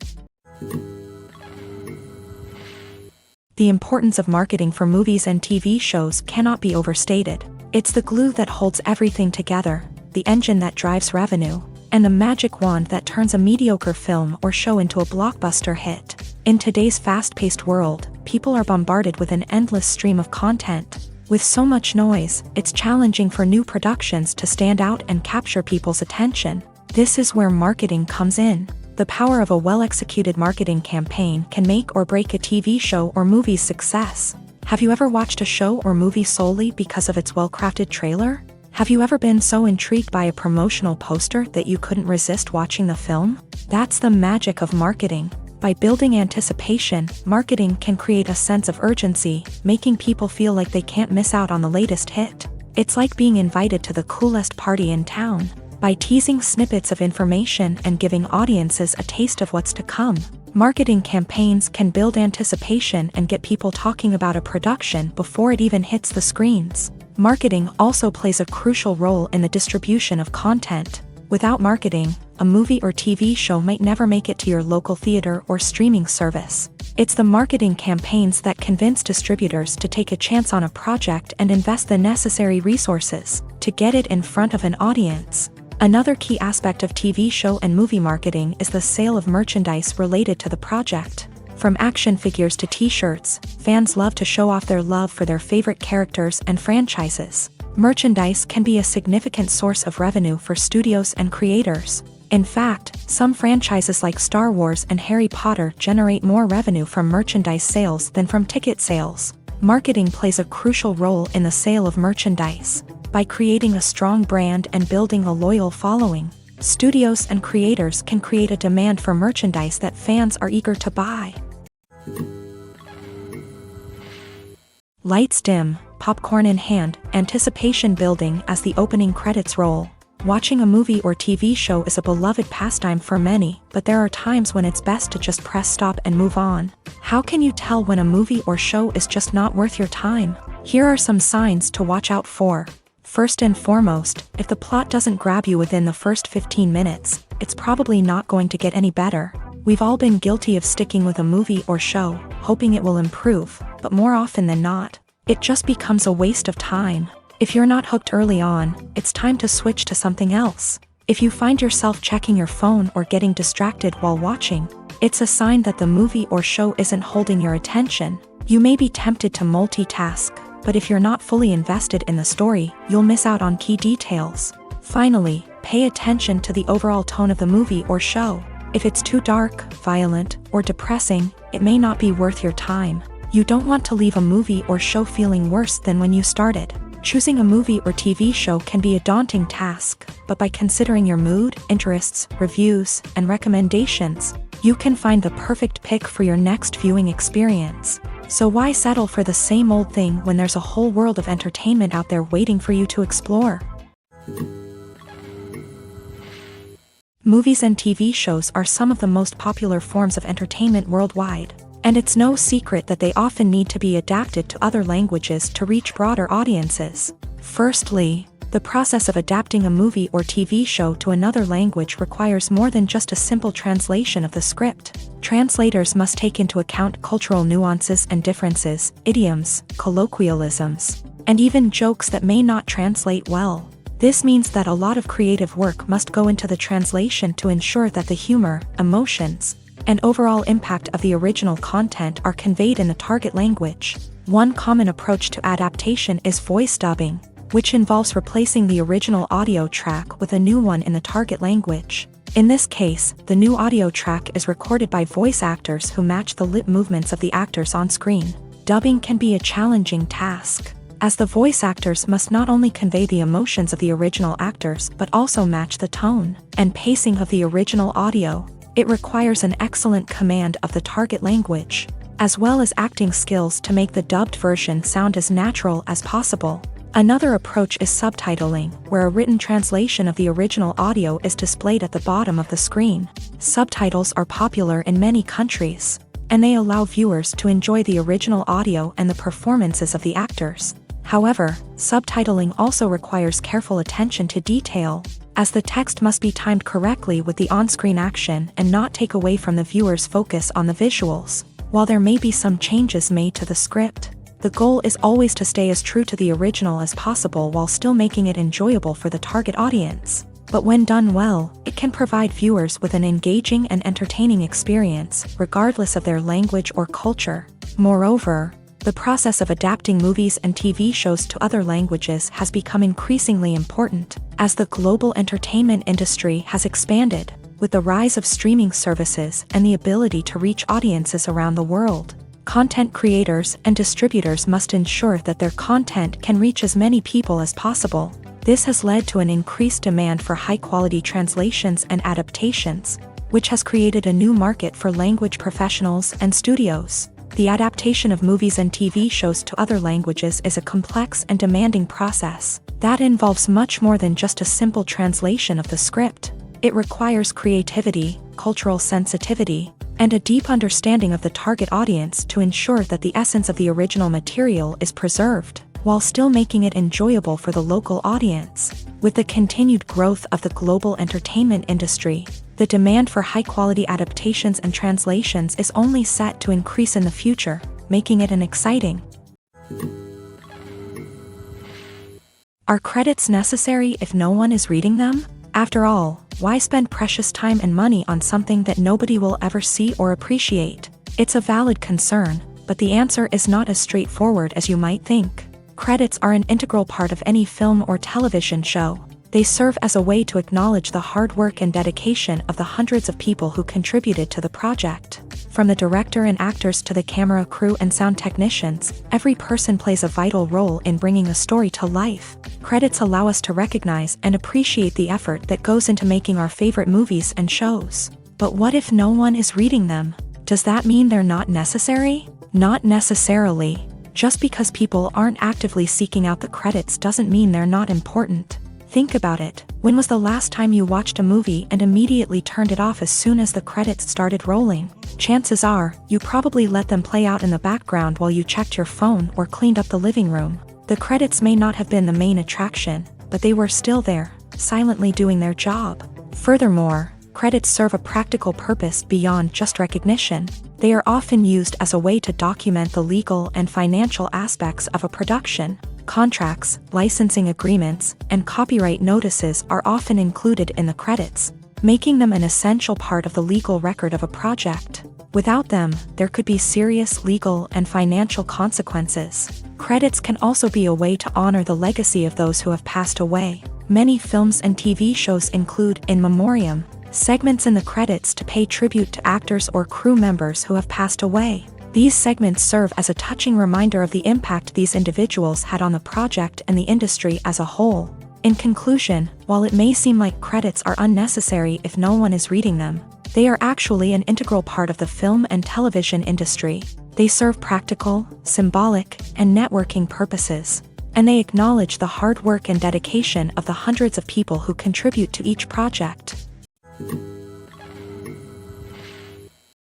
The importance of marketing for movies and TV shows cannot be overstated. It's the glue that holds everything together, the engine that drives revenue, and the magic wand that turns a mediocre film or show into a blockbuster hit. In today's fast-paced world, people are bombarded with an endless stream of content. With so much noise, it's challenging for new productions to stand out and capture people's attention. This is where marketing comes in. The power of a well-executed marketing campaign can make or break a TV show or movie's success. Have you ever watched a show or movie solely because of its well-crafted trailer? Have you ever been so intrigued by a promotional poster that you couldn't resist watching the film? That's the magic of marketing. By building anticipation, marketing can create a sense of urgency, making people feel like they can't miss out on the latest hit. It's like being invited to the coolest party in town. By teasing snippets of information and giving audiences a taste of what's to come, marketing campaigns can build anticipation and get people talking about a production before it even hits the screens. Marketing also plays a crucial role in the distribution of content. Without marketing, a movie or TV show might never make it to your local theater or streaming service. It's the marketing campaigns that convince distributors to take a chance on a project and invest the necessary resources to get it in front of an audience. Another key aspect of TV show and movie marketing is the sale of merchandise related to the project. From action figures to t-shirts, fans love to show off their love for their favorite characters and franchises. Merchandise can be a significant source of revenue for studios and creators. In fact, some franchises like Star Wars and Harry Potter generate more revenue from merchandise sales than from ticket sales. Marketing plays a crucial role in the sale of merchandise. By creating a strong brand and building a loyal following, studios and creators can create a demand for merchandise that fans are eager to buy. Lights dim, popcorn in hand, anticipation building as the opening credits roll. Watching a movie or TV show is a beloved pastime for many, but there are times when it's best to just press stop and move on. How can you tell when a movie or show is just not worth your time? Here are some signs to watch out for. First and foremost, if the plot doesn't grab you within the first 15 minutes, it's probably not going to get any better. We've all been guilty of sticking with a movie or show, hoping it will improve, but more often than not, it just becomes a waste of time. If you're not hooked early on, it's time to switch to something else. If you find yourself checking your phone or getting distracted while watching, it's a sign that the movie or show isn't holding your attention. You may be tempted to multitask, but if you're not fully invested in the story, you'll miss out on key details. Finally, pay attention to the overall tone of the movie or show. If it's too dark, violent, or depressing, it may not be worth your time. You don't want to leave a movie or show feeling worse than when you started. Choosing a movie or TV show can be a daunting task, but by considering your mood, interests, reviews, and recommendations, you can find the perfect pick for your next viewing experience. So why settle for the same old thing when there's a whole world of entertainment out there waiting for you to explore? Movies and TV shows are some of the most popular forms of entertainment worldwide, and it's no secret that they often need to be adapted to other languages to reach broader audiences. Firstly, the process of adapting a movie or TV show to another language requires more than just a simple translation of the script. Translators must take into account cultural nuances and differences, idioms, colloquialisms, and even jokes that may not translate well. This means that a lot of creative work must go into the translation to ensure that the humor, emotions, and overall impact of the original content are conveyed in the target language. One common approach to adaptation is voice dubbing, which involves replacing the original audio track with a new one in the target language. In this case, the new audio track is recorded by voice actors who match the lip movements of the actors on screen. Dubbing can be a challenging task, as the voice actors must not only convey the emotions of the original actors but also match the tone and pacing of the original audio. It requires an excellent command of the target language, as well as acting skills to make the dubbed version sound as natural as possible. Another approach is subtitling, where a written translation of the original audio is displayed at the bottom of the screen. Subtitles are popular in many countries, and they allow viewers to enjoy the original audio and the performances of the actors. However, subtitling also requires careful attention to detail, as the text must be timed correctly with the on-screen action and not take away from the viewer's focus on the visuals. While there may be some changes made to the script, The goal is always to stay as true to the original as possible while still making it enjoyable for the target audience. But when done well, it can provide viewers with an engaging and entertaining experience, regardless of their language or culture. Moreover, the process of adapting movies and TV shows to other languages has become increasingly important, as the global entertainment industry has expanded, with the rise of streaming services and the ability to reach audiences around the world. Content creators and distributors must ensure that their content can reach as many people as possible. This has led to an increased demand for high-quality translations and adaptations, which has created a new market for language professionals and studios. The adaptation of movies and TV shows to other languages is a complex and demanding process that involves much more than just a simple translation of the script. It requires creativity, cultural sensitivity, and a deep understanding of the target audience to ensure that the essence of the original material is preserved, while still making it enjoyable for the local audience. With the continued growth of the global entertainment industry, the demand for high-quality adaptations and translations is only set to increase in the future, making it an exciting. Are credits necessary if no one is reading them? After all, why spend precious time and money on something that nobody will ever see or appreciate? It's a valid concern, but the answer is not as straightforward as you might think. Credits are an integral part of any film or television show. They serve as a way to acknowledge the hard work and dedication of the hundreds of people who contributed to the project. From the director and actors to the camera crew and sound technicians, every person plays a vital role in bringing a story to life. Credits allow us to recognize and appreciate the effort that goes into making our favorite movies and shows. But what if no one is reading them? Does that mean they're not necessary? Not necessarily. Just because people aren't actively seeking out the credits doesn't mean they're not important. Think about it. When was the last time you watched a movie and immediately turned it off as soon as the credits started rolling? Chances are, you probably let them play out in the background while you checked your phone or cleaned up the living room. The credits may not have been the main attraction, but they were still there, silently doing their job. Furthermore, credits serve a practical purpose beyond just recognition. They are often used as a way to document the legal and financial aspects of a production. Contracts, licensing agreements, and copyright notices are often included in the credits, making them an essential part of the legal record of a project. Without them, there could be serious legal and financial consequences. Credits can also be a way to honor the legacy of those who have passed away. Many films and TV shows include in memoriam segments in the credits to pay tribute to actors or crew members who have passed away. These segments serve as a touching reminder of the impact these individuals had on the project and the industry as a whole. In conclusion, while it may seem like credits are unnecessary if no one is reading them, they are actually an integral part of the film and television industry. They serve practical, symbolic, and networking purposes, and they acknowledge the hard work and dedication of the hundreds of people who contribute to each project.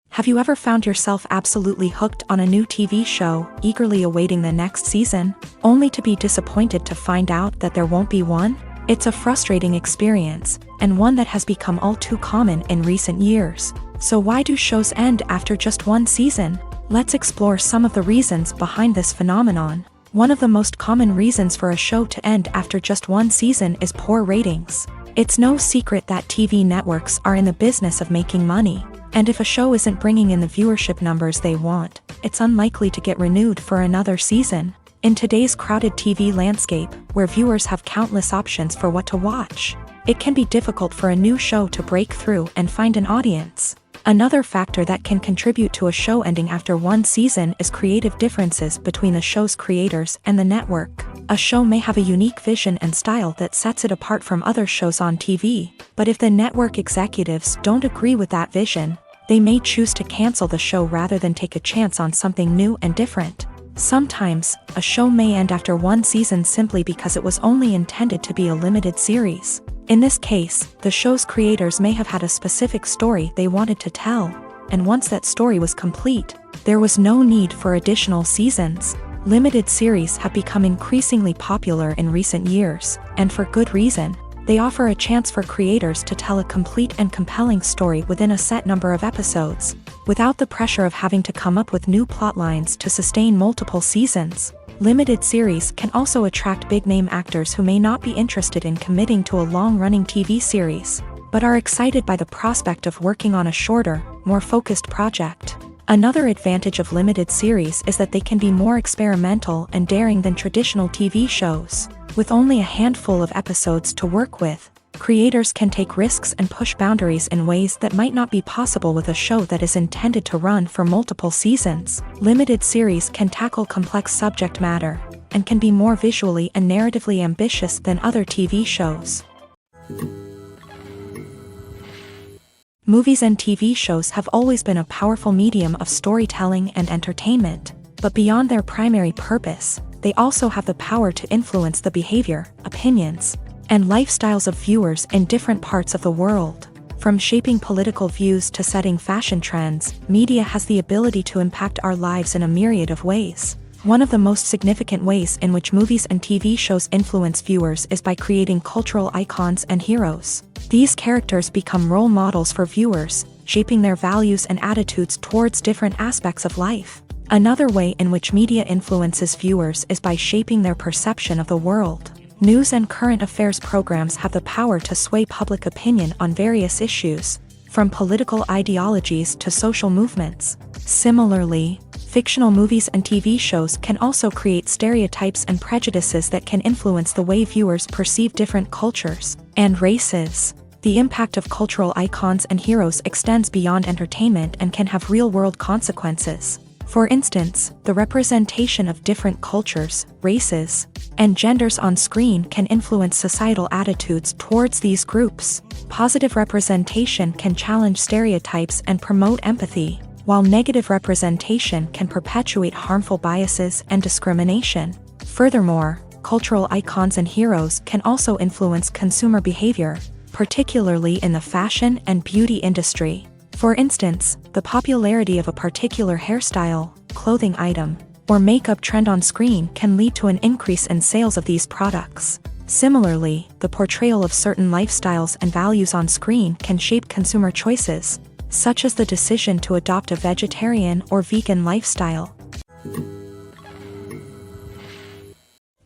Have you ever found yourself absolutely hooked on a new TV show, eagerly awaiting the next season, only to be disappointed to find out that there won't be one? It's a frustrating experience, and one that has become all too common in recent years. So why do shows end after just one season? Let's explore some of the reasons behind this phenomenon. One of the most common reasons for a show to end after just one season is poor ratings. It's no secret that TV networks are in the business of making money. And if a show isn't bringing in the viewership numbers they want, it's unlikely to get renewed for another season. In today's crowded TV landscape, where viewers have countless options for what to watch, it can be difficult for a new show to break through and find an audience. Another factor that can contribute to a show ending after one season is creative differences between the show's creators and the network. A show may have a unique vision and style that sets it apart from other shows on TV, but if the network executives don't agree with that vision, they may choose to cancel the show rather than take a chance on something new and different. Sometimes, a show may end after one season simply because it was only intended to be a limited series. In this case, the show's creators may have had a specific story they wanted to tell, and once that story was complete, there was no need for additional seasons. Limited series have become increasingly popular in recent years, and for good reason. They offer a chance for creators to tell a complete and compelling story within a set number of episodes, without the pressure of having to come up with new plotlines to sustain multiple seasons. Limited series can also attract big-name actors who may not be interested in committing to a long-running TV series, but are excited by the prospect of working on a shorter, more focused project. Another advantage of limited series is that they can be more experimental and daring than traditional TV shows. With only a handful of episodes to work with, creators can take risks and push boundaries in ways that might not be possible with a show that is intended to run for multiple seasons. Limited series can tackle complex subject matter, and can be more visually and narratively ambitious than other TV shows. Movies and TV shows have always been a powerful medium of storytelling and entertainment, but beyond their primary purpose, they also have the power to influence the behavior, opinions, and lifestyles of viewers in different parts of the world. From shaping political views to setting fashion trends, media has the ability to impact our lives in a myriad of ways. One of the most significant ways in which movies and TV shows influence viewers is by creating cultural icons and heroes. These characters become role models for viewers, shaping their values and attitudes towards different aspects of life. Another way in which media influences viewers is by shaping their perception of the world. News and current affairs programs have the power to sway public opinion on various issues, from political ideologies to social movements. Similarly, fictional movies and TV shows can also create stereotypes and prejudices that can influence the way viewers perceive different cultures and races. The impact of cultural icons and heroes extends beyond entertainment and can have real-world consequences. For instance, the representation of different cultures, races, and genders on screen can influence societal attitudes towards these groups. Positive representation can challenge stereotypes and promote empathy, while negative representation can perpetuate harmful biases and discrimination. Furthermore, cultural icons and heroes can also influence consumer behavior, particularly in the fashion and beauty industry. For instance, the popularity of a particular hairstyle, clothing item, or makeup trend on screen can lead to an increase in sales of these products. Similarly, the portrayal of certain lifestyles and values on screen can shape consumer choices, such as the decision to adopt a vegetarian or vegan lifestyle.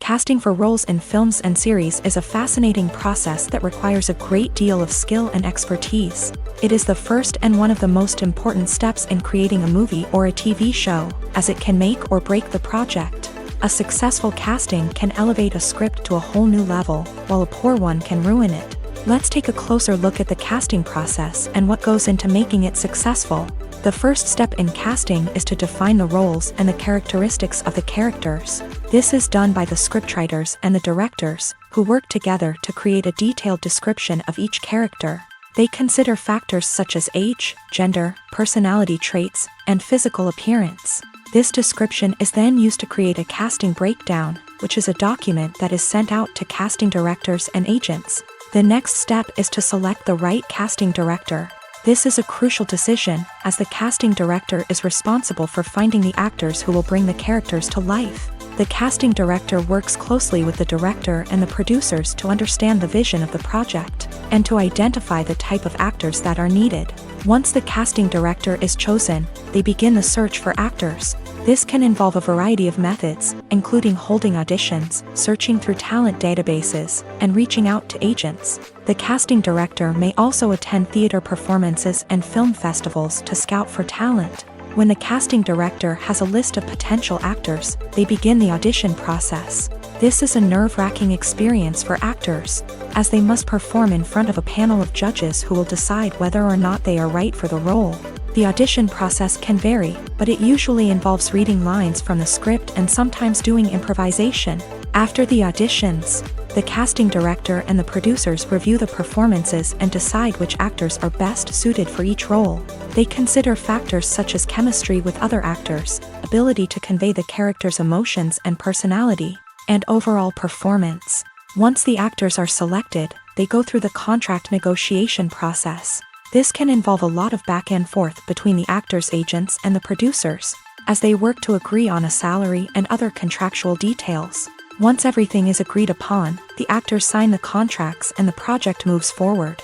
Casting for roles in films and series is a fascinating process that requires a great deal of skill and expertise. It is the first and one of the most important steps in creating a movie or a TV show, as it can make or break the project. A successful casting can elevate a script to a whole new level, while a poor one can ruin it. Let's take a closer look at the casting process and what goes into making it successful. The first step in casting is to define the roles and the characteristics of the characters. This is done by the scriptwriters and the directors, who work together to create a detailed description of each character. They consider factors such as age, gender, personality traits, and physical appearance. This description is then used to create a casting breakdown, which is a document that is sent out to casting directors and agents. The next step is to select the right casting director. This is a crucial decision, as the casting director is responsible for finding the actors who will bring the characters to life. The casting director works closely with the director and the producers to understand the vision of the project, and to identify the type of actors that are needed. Once the casting director is chosen, they begin the search for actors. This can involve a variety of methods, including holding auditions, searching through talent databases, and reaching out to agents. The casting director may also attend theater performances and film festivals to scout for talent. When the casting director has a list of potential actors, they begin the audition process. This is a nerve-wracking experience for actors, as they must perform in front of a panel of judges who will decide whether or not they are right for the role. The audition process can vary, but it usually involves reading lines from the script and sometimes doing improvisation. After the auditions, the casting director and the producers review the performances and decide which actors are best suited for each role. They consider factors such as chemistry with other actors, ability to convey the character's emotions and personality, and overall performance. Once the actors are selected, they go through the contract negotiation process. This can involve a lot of back and forth between the actors' agents and the producers, as they work to agree on a salary and other contractual details. Once everything is agreed upon, the actors sign the contracts and the project moves forward.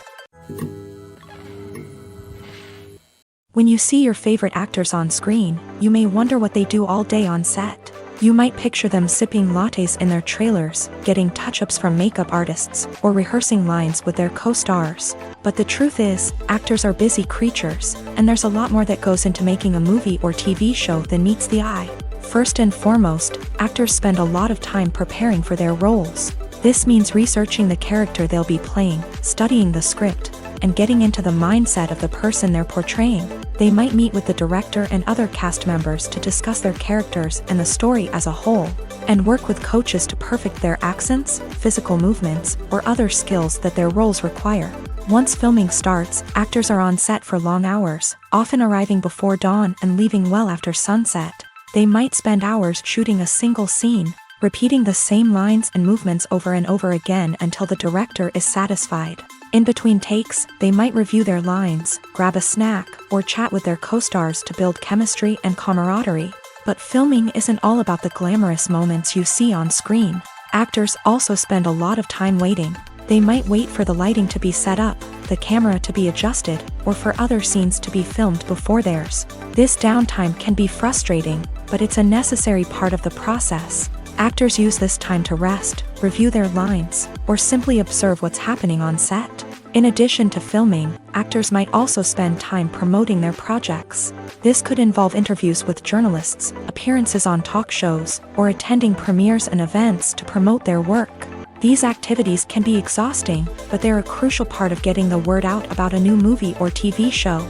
When you see your favorite actors on screen, you may wonder what they do all day on set. You might picture them sipping lattes in their trailers, getting touch-ups from makeup artists, or rehearsing lines with their co-stars. But the truth is, actors are busy creatures, and there's a lot more that goes into making a movie or TV show than meets the eye. First and foremost, actors spend a lot of time preparing for their roles. This means researching the character they'll be playing, studying the script, and getting into the mindset of the person they're portraying. They might meet with the director and other cast members to discuss their characters and the story as a whole, and work with coaches to perfect their accents, physical movements, or other skills that their roles require. Once filming starts, actors are on set for long hours, often arriving before dawn and leaving well after sunset. They might spend hours shooting a single scene, repeating the same lines and movements over and over again until the director is satisfied. In between takes, they might review their lines, grab a snack, or chat with their co-stars to build chemistry and camaraderie. But filming isn't all about the glamorous moments you see on screen. Actors also spend a lot of time waiting. They might wait for the lighting to be set up, the camera to be adjusted, or for other scenes to be filmed before theirs. This downtime can be frustrating, but it's a necessary part of the process. Actors use this time to rest, review their lines, or simply observe what's happening on set. In addition to filming, actors might also spend time promoting their projects. This could involve interviews with journalists, appearances on talk shows, or attending premieres and events to promote their work. These activities can be exhausting, but they're a crucial part of getting the word out about a new movie or TV show.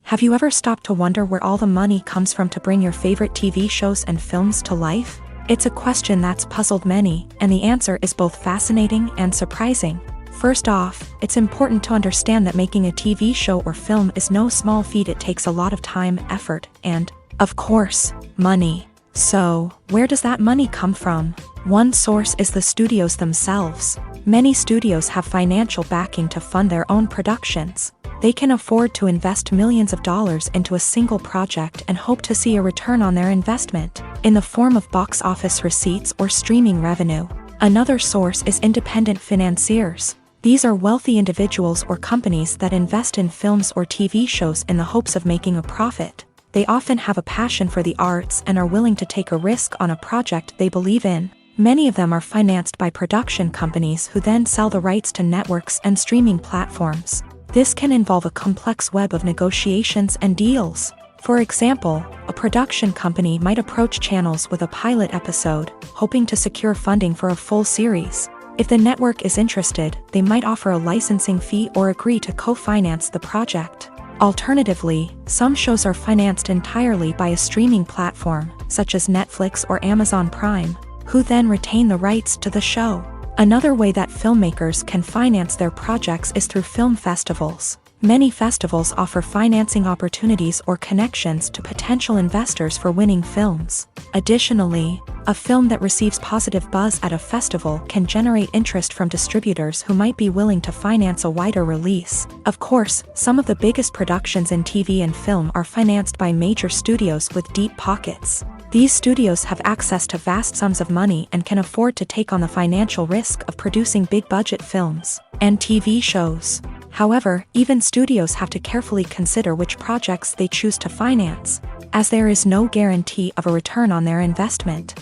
Have you ever stopped to wonder where all the money comes from to bring your favorite TV shows and films to life? It's a question that's puzzled many, and the answer is both fascinating and surprising. First off, it's important to understand that making a TV show or film is no small feat. It takes a lot of time, effort, and, of course, money. So, where does that money come from? One source is the studios themselves. Many studios have financial backing to fund their own productions. They can afford to invest millions of dollars into a single project and hope to see a return on their investment, in the form of box office receipts or streaming revenue. Another source is independent financiers. These are wealthy individuals or companies that invest in films or TV shows in the hopes of making a profit. They often have a passion for the arts and are willing to take a risk on a project they believe in. Many of them are financed by production companies who then sell the rights to networks and streaming platforms. This can involve a complex web of negotiations and deals. For example, a production company might approach channels with a pilot episode, hoping to secure funding for a full series. If the network is interested, they might offer a licensing fee or agree to co-finance the project. Alternatively, some shows are financed entirely by a streaming platform, such as Netflix or Amazon Prime, who then retain the rights to the show. Another way that filmmakers can finance their projects is through film festivals. Many festivals offer financing opportunities or connections to potential investors for winning films. Additionally, a film that receives positive buzz at a festival can generate interest from distributors who might be willing to finance a wider release. Of course, some of the biggest productions in TV and film are financed by major studios with deep pockets. These studios have access to vast sums of money and can afford to take on the financial risk of producing big-budget films and TV shows. However, even studios have to carefully consider which projects they choose to finance, as there is no guarantee of a return on their investment.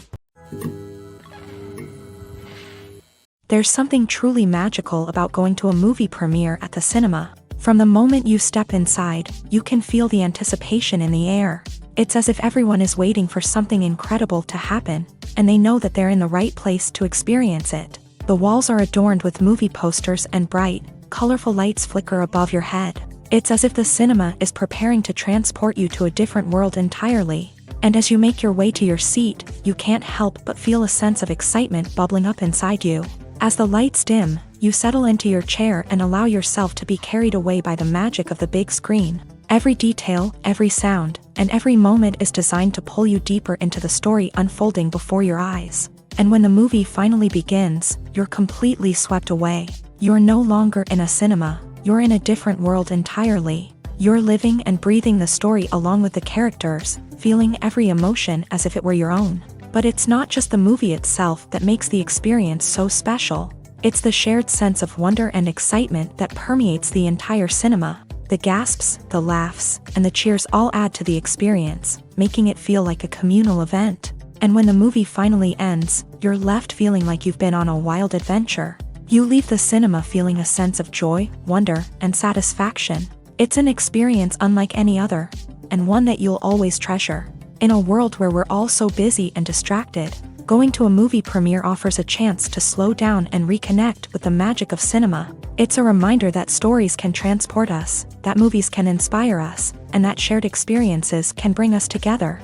There's something truly magical about going to a movie premiere at the cinema. From the moment you step inside, you can feel the anticipation in the air. It's as if everyone is waiting for something incredible to happen, and they know that they're in the right place to experience it. The walls are adorned with movie posters and bright, colorful lights flicker above your head. It's as if the cinema is preparing to transport you to a different world entirely. And as you make your way to your seat, you can't help but feel a sense of excitement bubbling up inside you. As the lights dim, you settle into your chair and allow yourself to be carried away by the magic of the big screen. Every detail, every sound, and every moment is designed to pull you deeper into the story unfolding before your eyes. And when the movie finally begins, you're completely swept away. You're no longer in a cinema, you're in a different world entirely. You're living and breathing the story along with the characters, feeling every emotion as if it were your own. But it's not just the movie itself that makes the experience so special. It's the shared sense of wonder and excitement that permeates the entire cinema. The gasps, the laughs, and the cheers all add to the experience, making it feel like a communal event. And when the movie finally ends, you're left feeling like you've been on a wild adventure. You leave the cinema feeling a sense of joy, wonder, and satisfaction. It's an experience unlike any other, and one that you'll always treasure. In a world where we're all so busy and distracted, going to a movie premiere offers a chance to slow down and reconnect with the magic of cinema. It's a reminder that stories can transport us, that movies can inspire us, and that shared experiences can bring us together.